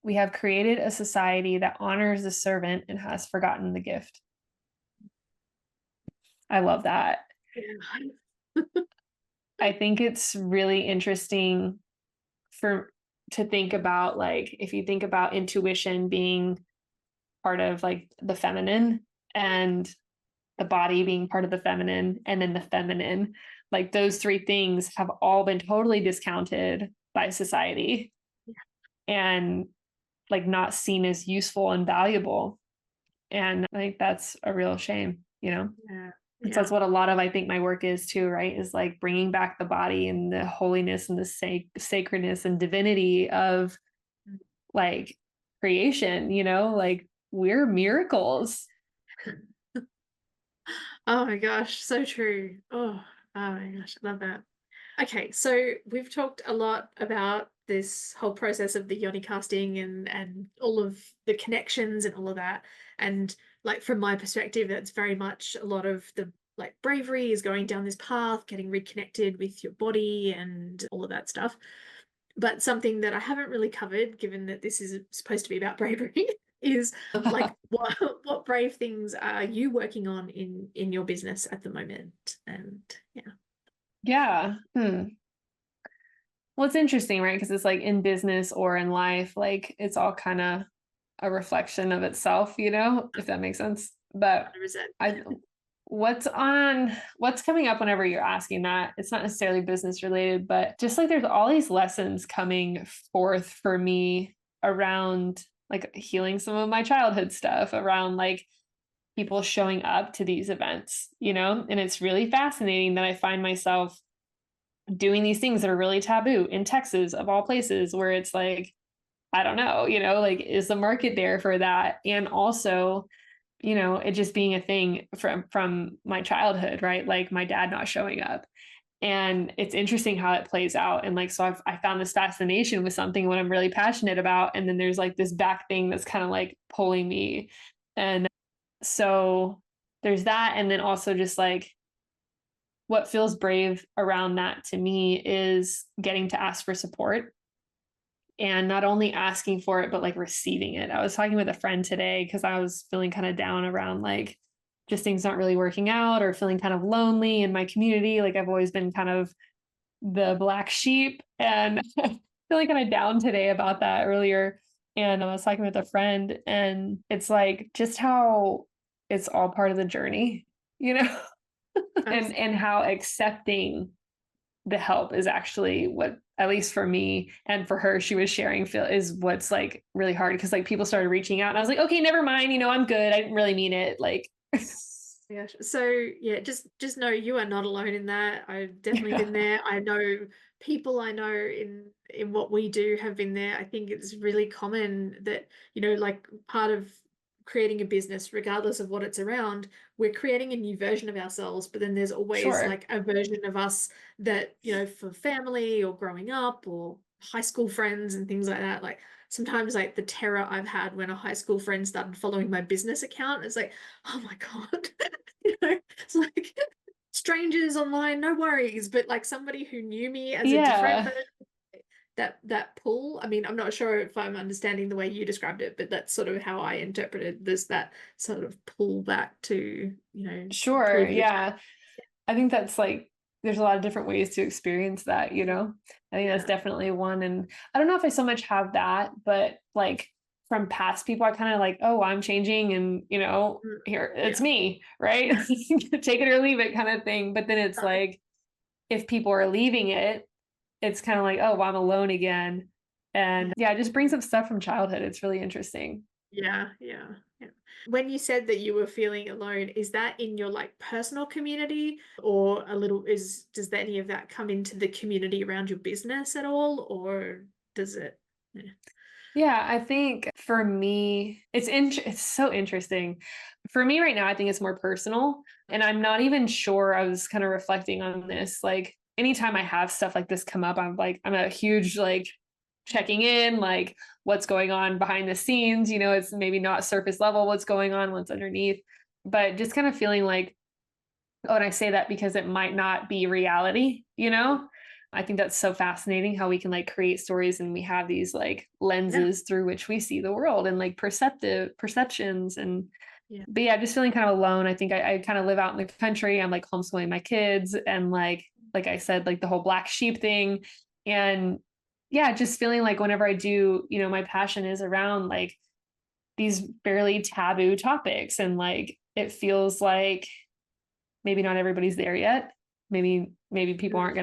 We have created a society that honors the servant and has forgotten the gift." I love that. Yeah. I think it's really interesting for to think about, like, if you think about intuition being part of like the feminine and the body being part of the feminine and then the feminine, like those three things have all been totally discounted by society and like not seen as useful and valuable. And I think that's a real shame, you know? Yeah. And so Yeah. that's what a lot of, I think, my work is too, right? Is like bringing back the body and the holiness and the sacredness and divinity of like creation, like we're miracles. Oh my gosh, so true. Oh my gosh, I love that. Okay, so we've talked a lot about this whole process of the yoni casting and all of the connections and all of that. And like from my perspective, that's very much a lot of the like bravery is going down this path, getting reconnected with your body and all of that stuff. But something that I haven't really covered, given that this is supposed to be about bravery, is like what brave things are you working on in your business at the moment? And yeah. Yeah. Well, it's interesting, right? Because it's like in business or in life, like it's all kind of a reflection of itself, if that makes sense. But 100%. I, what's coming up whenever you're asking that? It's not necessarily business related, but just like there's all these lessons coming forth for me around like healing some of my childhood stuff, around like people showing up to these events, and it's really fascinating that I find myself doing these things that are really taboo in Texas, of all places, where it's like, I don't know, like, is the market there for that? And also, it just being a thing from my childhood, right? Like my dad not showing up. And it's interesting how it plays out. And like, so I found this fascination with something what I'm really passionate about. And then there's like this back thing that's kind of like pulling me. And so there's that. And then also just like what feels brave around that to me is getting to ask for support, and not only asking for it, but like receiving it. I was talking with a friend today because I was feeling kind of down around like just things not really working out or feeling kind of lonely in my community. Like I've always been kind of the black sheep and feeling kind of down today about that earlier. And I was talking with a friend, and it's like just how it's all part of the journey, you know, and how accepting the help is actually what, at least for me and for her, she was sharing feel is what's like really hard, because like people started reaching out and I was like, okay, never mind, I'm good, I didn't really mean it, like. Yeah. So yeah, just know you are not alone in that. I've definitely Yeah. been there. I know people I know in what we do have been there. I think it's really common that, like part of creating a business, regardless of what it's around, we're creating a new version of ourselves, but then there's always Sure. like a version of us that, for family or growing up or high school friends and things like that. Like sometimes like the terror I've had when a high school friend started following my business account, it's like, oh my God. It's like strangers online, no worries, but like somebody who knew me as a different Yeah. person, that pull. I mean, I'm not sure if I'm understanding the way you described it, but that's sort of how I interpreted this, that sort of pull back to, Sure. prove your. Yeah. I think that's like there's a lot of different ways to experience that, you know. I think that's definitely one. And I don't know if I so much have that, but like from past people, I kind of like, oh, I'm changing and, you know, here it's me, right? Take it or leave it kind of thing. But then it's like, if people are leaving it, it's kind of like, oh, well, I'm alone again. And yeah, it just brings up stuff from childhood. It's really interesting. Yeah, yeah, yeah. When you said that you were feeling alone, is that in your like personal community, or a little does any of that come into the community around your business at all, or does it? Yeah. Yeah, I think for me, it's so interesting. For me right now, I think it's more personal, and I'm not even sure. I was kind of reflecting on this. Like anytime I have stuff like this come up, I'm a huge like checking in, like what's going on behind the scenes. You know, it's maybe not surface level what's going on, what's underneath, but just kind of feeling like, oh, and I say that because it might not be reality, you know? I think that's so fascinating how we can like create stories and we have these like Yeah. lenses through which we see the world and like perceptions and Yeah. but yeah, just feeling kind of alone. I think I kind of live out in the country. I'm like homeschooling my kids and like I said, like the whole black sheep thing. And yeah, just feeling like whenever I do, you know, my passion is around like these fairly taboo topics and like it feels like maybe not everybody's there yet. Maybe people aren't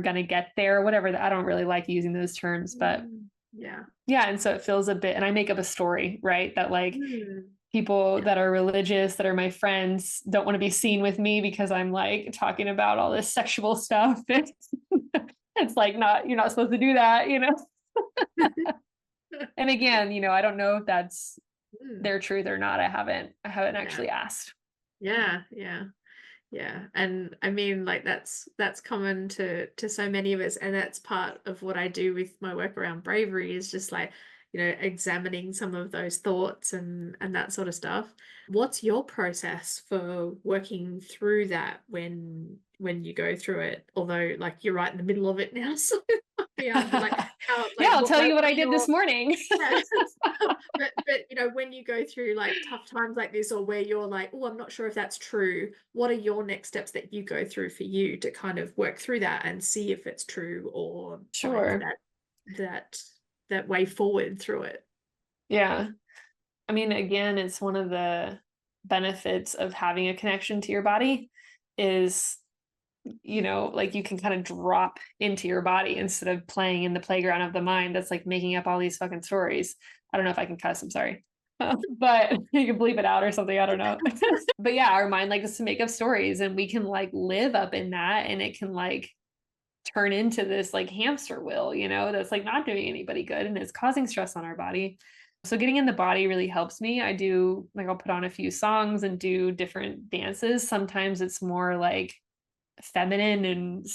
gonna get there, whatever. I don't really like using those terms, but Yeah. yeah, and so it feels a bit, and I make up a story, right? That like people Yeah. that are religious, that are my friends, don't want to be seen with me because I'm like talking about all this sexual stuff. It's like not, you're not supposed to do that, you know? And again, you know, I don't know if that's their truth or not. I haven't Yeah. actually asked. Yeah. Yeah. Yeah, and I mean, like that's common to so many of us, and that's part of what I do with my work around bravery is just like, examining some of those thoughts and that sort of stuff. What's your process for working through that when you go through it? Although, like, you're right in the middle of it now, so yeah, but like how Yeah, like I'll tell you what what I are did your this morning. yeah. But when you go through like tough times like this, or where you're like, oh, I'm not sure if that's true, what are your next steps that you go through for you to kind of work through that and see if it's true, or find Sure. that that way forward through it? Yeah. I mean, again, it's one of the benefits of having a connection to your body is, you know, like you can kind of drop into your body instead of playing in the playground of the mind that's like making up all these fucking stories. I don't know if I can cuss, I'm sorry. But you can bleep it out or something. I don't know. But yeah, our mind likes to make up stories and we can like live up in that and it can like turn into this like hamster wheel, you know, that's like not doing anybody good and it's causing stress on our body. So getting in the body really helps me. I do like I'll put on a few songs and do different dances. Sometimes it's more like feminine and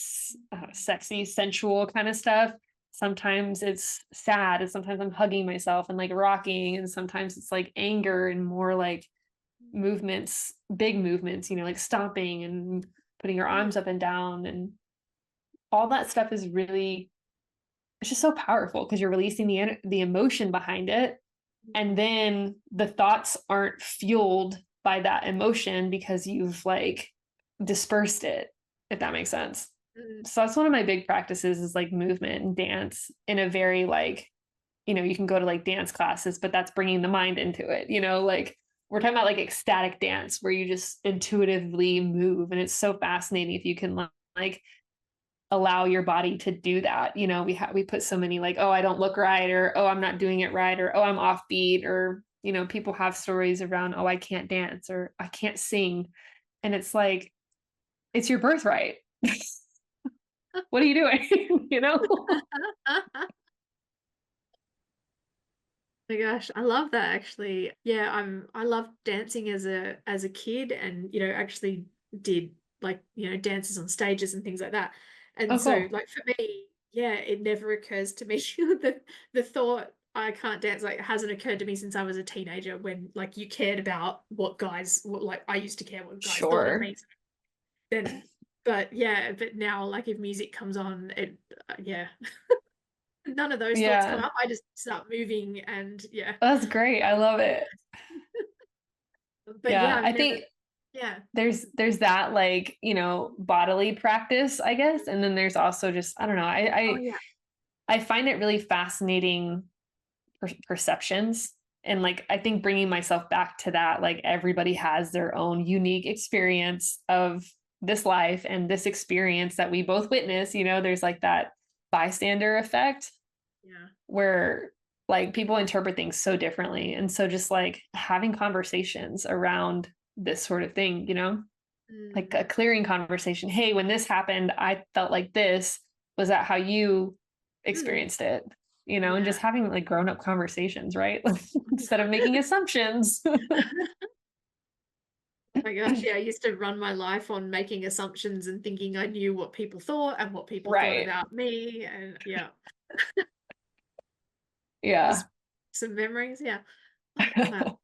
sexy, sensual kind of stuff. Sometimes it's sad and sometimes I'm hugging myself and like rocking and sometimes it's like anger and more like movements, big movements, you know, like stomping and putting your arms up and down and all that stuff is really it's just so powerful because you're releasing the emotion behind it and then the thoughts aren't fueled by that emotion because you've like dispersed it, if that makes sense. So that's one of my big practices is like movement and dance in a very like, you know, you can go to like dance classes, but that's bringing the mind into it, you know, like we're talking about like ecstatic dance where you just intuitively move and it's so fascinating if you can like allow your body to do that. You know, we put so many like, oh, I don't look right, or oh, I'm not doing it right, or oh, I'm offbeat, or you know, people have stories around, oh, I can't dance or I can't sing. And it's like, it's your birthright. What are you doing? You know? My gosh, I love that actually. Yeah, I loved dancing as a kid, and actually did like, dances on stages and things like that. And Oh, so cool. like for me, yeah, it never occurs to me the thought I can't dance like hasn't occurred to me since I was a teenager, when like you cared about like I used to care what guys thought of Sure. me. Then but yeah, but now like if music comes on, it yeah. None of those thoughts come Yeah. up. I just start moving, and yeah. That's great. I love it. But yeah, Yeah. I've I never think. Yeah. There's that, like, bodily practice, I guess. And then there's also just, I don't know, Oh I yeah. I find it really fascinating perceptions. And like, I think bringing myself back to that, like everybody has their own unique experience of this life and this experience that we both witness, there's like that bystander effect Yeah. where like people interpret things so differently. And so just like having conversations around this sort of thing, like Mm. a clearing conversation. Hey, when this happened, I felt like this. Was that how you Mm. experienced it? And Yeah. just having like grown up conversations, right? Instead of making assumptions. My gosh, yeah, I used to run my life on making assumptions and thinking I knew what people thought and what people thought Right. about me. And yeah, Yeah. just some memories. Yeah. Wow.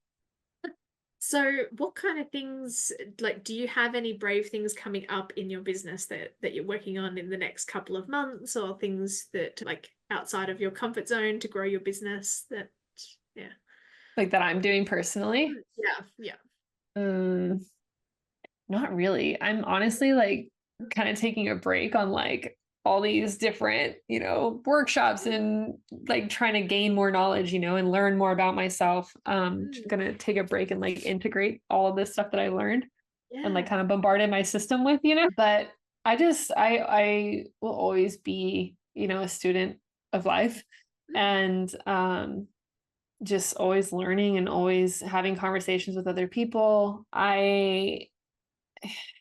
So, what kind of things, like, do you have any brave things coming up in your business that you're working on in the next couple of months, or things that like outside of your comfort zone to grow your business? That, yeah, Like that I'm doing personally. yeah, yeah. Mm, not really. I'm honestly like kind of taking a break on like all these different, workshops and like trying to gain more knowledge, and learn more about myself. Just Mm, gonna take a break and like integrate all of this stuff that I learned and like yeah. kind of bombarded my system with. But I will always be, a student of life Mm, and just always learning and always having conversations with other people.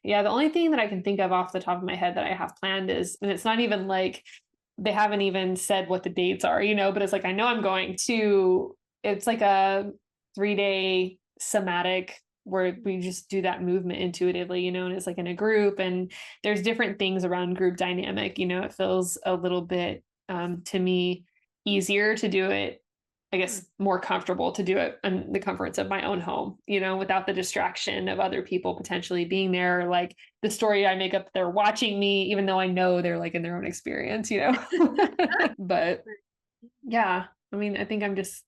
Yeah, the only thing that I can think of off the top of my head that I have planned is, and it's not even like they haven't even said what the dates are, but it's like I know I'm going to, it's like a 3-day somatic where we just do that movement intuitively, and it's like in a group and there's different things around group dynamic. It feels a little bit to me easier to do it, I mm. guess, more comfortable to do it in the comforts of my own home, without the distraction of other people potentially being there. Like the story I make up, they're watching me, even though I know they're like in their own experience. But yeah, I mean, I think I'm just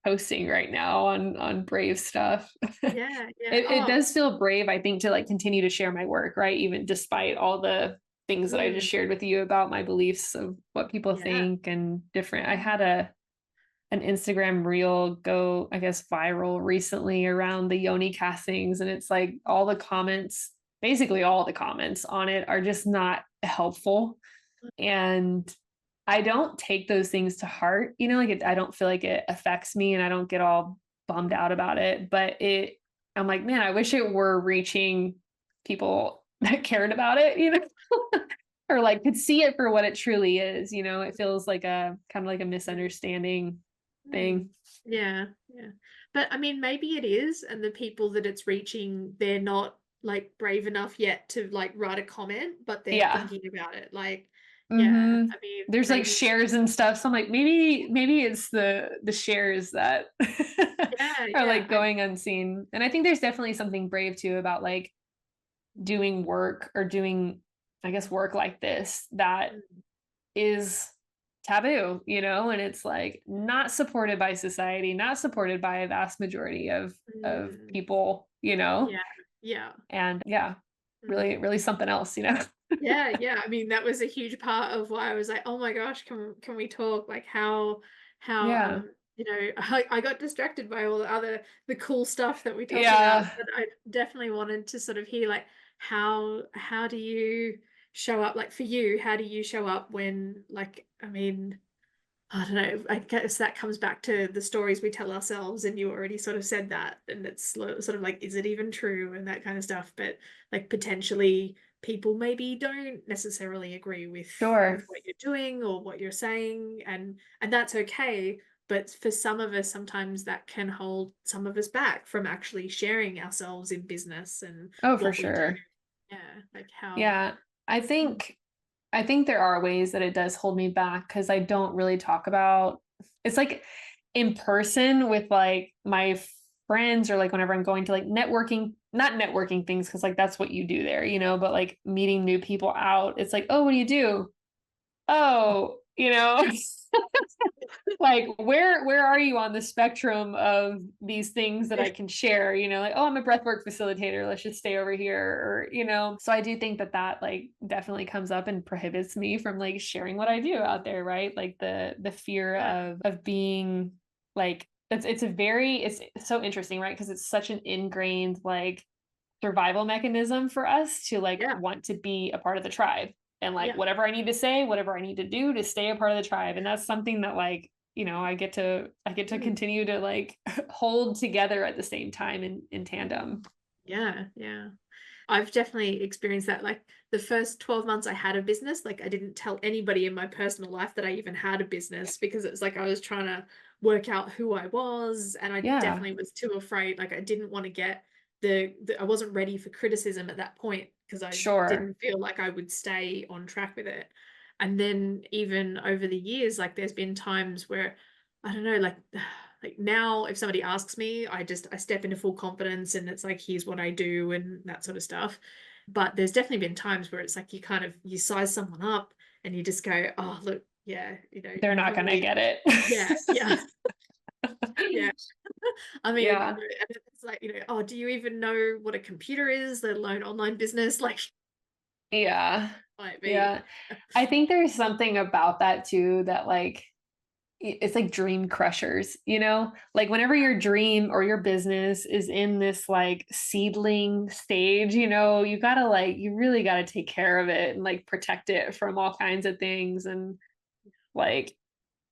posting right now on brave stuff. it, Yeah, yeah. it Oh, does feel brave, I think, to like continue to share my work, right? Even despite all the things that I just mm, shared with you about my beliefs of what people yeah. think and different. I Mm, had an Instagram reel go, I guess, viral recently around the Yoni castings. And it's like all the comments, basically all the comments on it are just not helpful. And I don't take those things to heart, I don't feel like it affects me and I don't get all bummed out about it. But I'm like, man, I wish it were reaching people that cared about it. Or like could see it for what it truly is. It feels like a kind of like a misunderstanding mm. thing. Yeah, yeah. But I mean, maybe it is, and the people that it's reaching, they're not like brave enough yet to like write a comment, but they're Yeah. thinking about it. Like, yeah, Hmm. I mean, There's like maybe, shares and stuff. So I'm like, maybe it's the shares that yeah, are yeah. like going unseen. And I think there's definitely something brave too about like doing work or doing, I guess, work like this that Mm, is taboo, and it's like not supported by society, not supported by a vast majority of mm, people. yeah, yeah. And yeah, really, Mm. really something else. Yeah, yeah. I mean, that was a huge part of why I was like, oh my gosh, can we talk? Like how Yeah. I got distracted by all the cool stuff that we talked about, Yeah. but I definitely wanted to sort of hear like how do you show up, like for you, how do you show up when, like, I mean, I don't know. I guess that comes back to the stories we tell ourselves, and you already sort of said that, and it's sort of like, is it even true, and that kind of stuff. But like potentially, people maybe don't necessarily agree with Sure. what you're doing or what you're saying, and that's okay. But for some of us, sometimes that can hold some of us back from actually sharing ourselves in business and Oh, for what we do. sure. Yeah, like how. Yeah. I Mm, think I think there are ways that it does hold me back because I don't really talk about it's like in person with like my friends or like whenever I'm going to like networking, not networking things because like that's what you do there, but like meeting new people out. It's like, oh, what do you do? Oh, you know, like where are you on the spectrum of these things that I can share, you know, like, oh, I'm a breathwork facilitator, let's just stay over here, or, you know. So I do think that that like definitely comes up and prohibits me from like sharing what I do out there, right? Like the fear of being like, it's so interesting, right? Because it's such an ingrained like survival mechanism for us to like Yeah. want to be a part of the tribe, and like Yeah. whatever I need to say, whatever I need to do to stay a part of the tribe. And that's something that like, you know, I get to continue to like hold together at the same time in tandem. Yeah. Yeah. I've definitely experienced that. Like the first 12 months I had a business, like I didn't tell anybody in my personal life that I even had a business because it's like I was trying to work out who I was, and I Yeah, definitely was too afraid. Like I didn't want to get I wasn't ready for criticism at that point because I sure. didn't feel like I would stay on track with it. And then even over the years, like there's been times where I don't know, like now if somebody asks me, I step into full confidence and it's like here's what I do and that sort of stuff. But there's definitely been times where it's like you size someone up and you just go, oh look, yeah, They're you not gonna probably, get yeah, yeah, it. yeah. I mean, Yeah. and it's like, oh, do you even know what a computer is, let alone online business? Like Yeah. might be. Yeah. I think there's something about that too that like it's like dream crushers, you know? Like whenever your dream or your business is in this like seedling stage, you know, you gotta like, you really gotta take care of it and like protect it from all kinds of things. And like,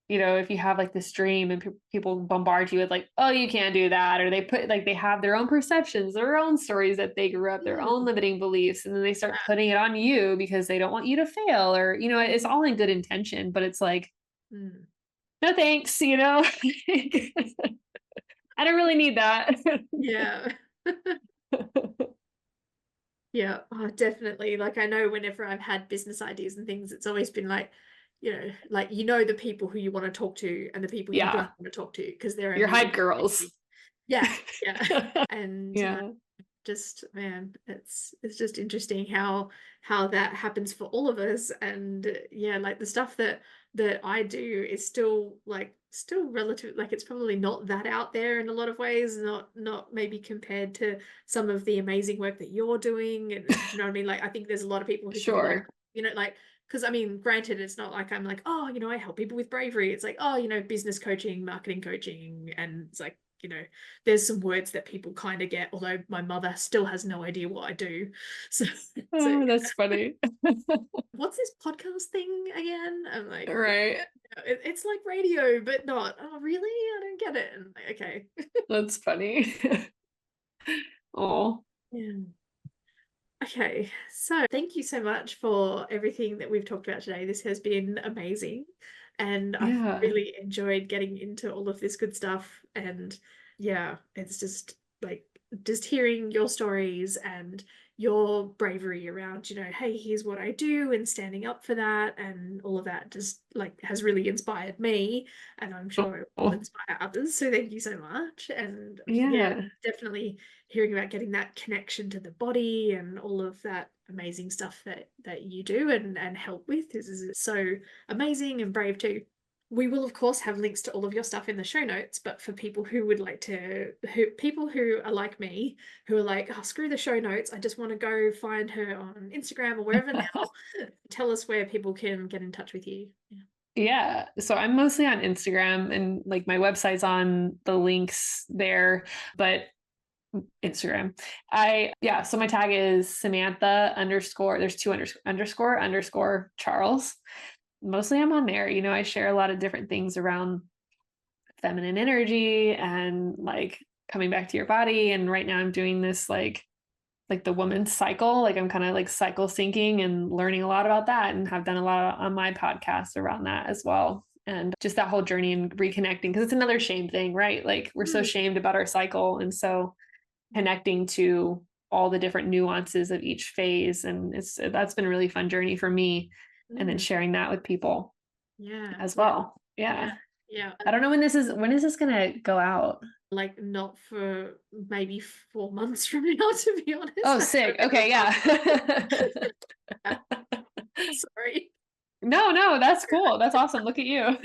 you know, if you have like this dream and people bombard you with like, oh, you can't do that, or they put like they have their own perceptions, their own stories that they grew up, their own Mm, limiting beliefs, and then they start putting it on you because they don't want you to fail, or you know, it's all in good intention, but it's like, mm, no thanks, you know. I don't really need that. yeah. Yeah, oh, definitely. Like I know whenever I've had business ideas and things, it's always been like, like the people who you want to talk to and the people you don't Yeah, want to talk to because they're your only hype really girls. crazy. Yeah, yeah. And Yeah, just man, it's just interesting how that happens for all of us. And yeah, like the stuff that I do is still relative, like it's probably not that out there in a lot of ways, not maybe compared to some of the amazing work that you're doing. And do you know what I mean? Like I think there's a lot of people who could be like, sure. like because I mean, granted, it's not like I'm like, oh, I help people with bravery. It's like, oh, business coaching, marketing coaching, and it's like, there's some words that people kind of get, although my mother still has no idea what I do. So, so Oh, that's funny. what's this podcast thing again? I'm like, Right. it's like radio, but not. Oh, really? I don't get it. And I'm like, okay. That's funny. Oh, Yeah. Okay, so thank you so much for everything that we've talked about today. This has been amazing, and I've yeah. really enjoyed getting into all of this good stuff. And yeah, it's just like just hearing your stories and your bravery around, hey, here's what I do, and standing up for that, and all of that just like has really inspired me, and I'm sure it will Oh, inspire others. So thank you so much. And yeah, yeah. definitely hearing about getting that connection to the body and all of that amazing stuff that you do and help with is so amazing and brave too. We will of course have links to all of your stuff in the show notes, but for people who would like to people who are like me, who are like, oh, screw the show notes, I just want to go find her on Instagram or wherever now, tell us where people can get in touch with you. Yeah. Yeah. So I'm mostly on Instagram, and like my website's on the links there, but Instagram. Yeah. So my tag is Samantha underscore, there's two underscore Charles. Mostly I'm on there. You know, I share a lot of different things around feminine energy and like coming back to your body. And right now I'm doing this like the woman's cycle. Like I'm kind of like cycle syncing and learning a lot about that, and have done a lot on my podcast around that as well. And just that whole journey and reconnecting, because it's another shame thing, right? Like we're so Mm. shamed about our cycle. And so connecting to all the different nuances of each phase. And that's been a really fun journey for me. And then Mm. sharing that with people Yeah, as yeah, well. yeah, Yeah. yeah. I don't know when is this gonna go out? Like not for maybe 4 months from now, to be honest. Oh, I sick. don't Okay, know. yeah. Sorry. No, that's cool. That's awesome. Look at you.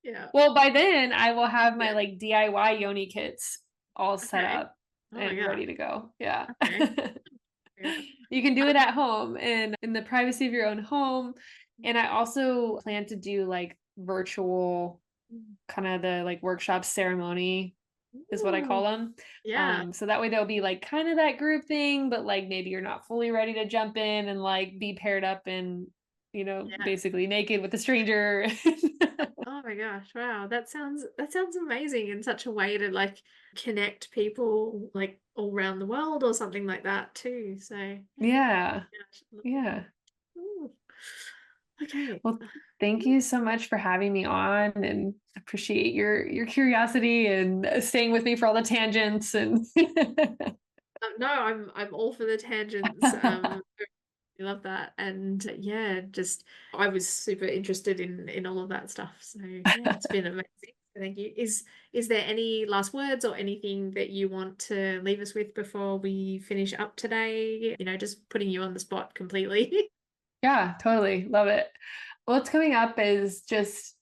Yeah. Well, by then I will have my Yeah. like DIY Yoni kits all set Okay. up Oh my and ready gosh. to go. Yeah. Okay. Yeah. You can do it at home and in the privacy of your own home. And I also plan to do like virtual kind of the like workshop ceremony is what I call Ooh. them. Yeah. So that way there'll be like kind of that group thing, but like maybe you're not fully ready to jump in and like be paired up and, Yeah. basically naked with a stranger. Oh my gosh. Wow. That sounds amazing in such a way to like connect people like all around the world or something like that too. So yeah. Yeah. Gosh. Yeah. Ooh. Okay. Well, thank you so much for having me on and appreciate your curiosity and staying with me for all the tangents and No, I'm all for the tangents. I love that. And yeah, just I was super interested in all of that stuff. So yeah, it's been amazing. Thank you. Is there any last words or anything that you want to leave us with before we finish up today? Just putting you on the spot completely. Yeah, totally. Love it. What's coming up is just,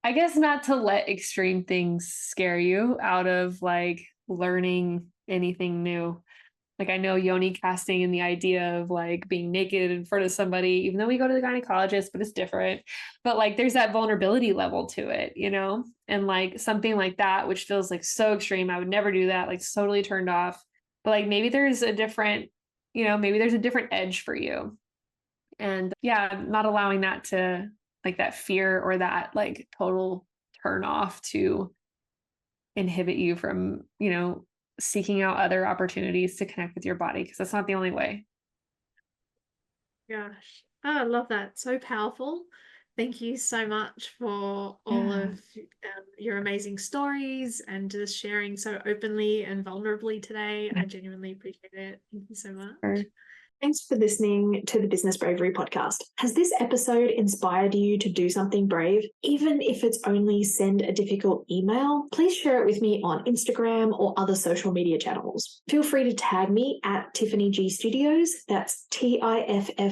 I guess, not to let extreme things scare you out of like learning anything new. Like I know Yoni casting and the idea of like being naked in front of somebody, even though we go to the gynecologist, but it's different. But like there's that vulnerability level to it. And like something like that, which feels like so extreme. I would never do that, like totally turned off. But like maybe there's a different edge for you. And yeah, not allowing that to like that fear or that like total turn off to inhibit you from, seeking out other opportunities to connect with your body because that's not the only way. Gosh. Oh, I love that. So powerful. Thank you so much for all Yeah. of your amazing stories and just sharing so openly and vulnerably today. I genuinely appreciate it. Thank you so much. Thanks for listening to the Business Bravery podcast. Has this episode inspired you to do something brave? Even if it's only send a difficult email, please share it with me on Instagram or other social media channels. Feel free to tag me at Tiffany G Studios. That's TIFFANY.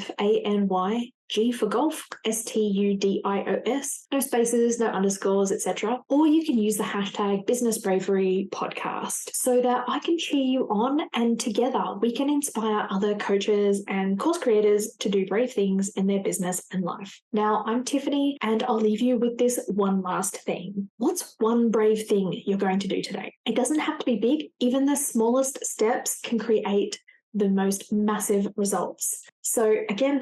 G for golf, STUDIOS, no spaces, no underscores, etc. Or you can use the hashtag Business Bravery Podcast so that I can cheer you on and together we can inspire other coaches and course creators to do brave things in their business and life. Now, I'm Tiffany and I'll leave you with this one last thing. What's one brave thing you're going to do today? It doesn't have to be big. Even the smallest steps can create the most massive results. So again,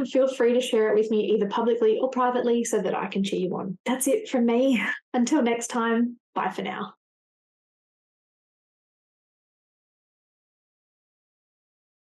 feel free to share it with me either publicly or privately so that I can cheer you on. That's it from me. Until next time, bye for now.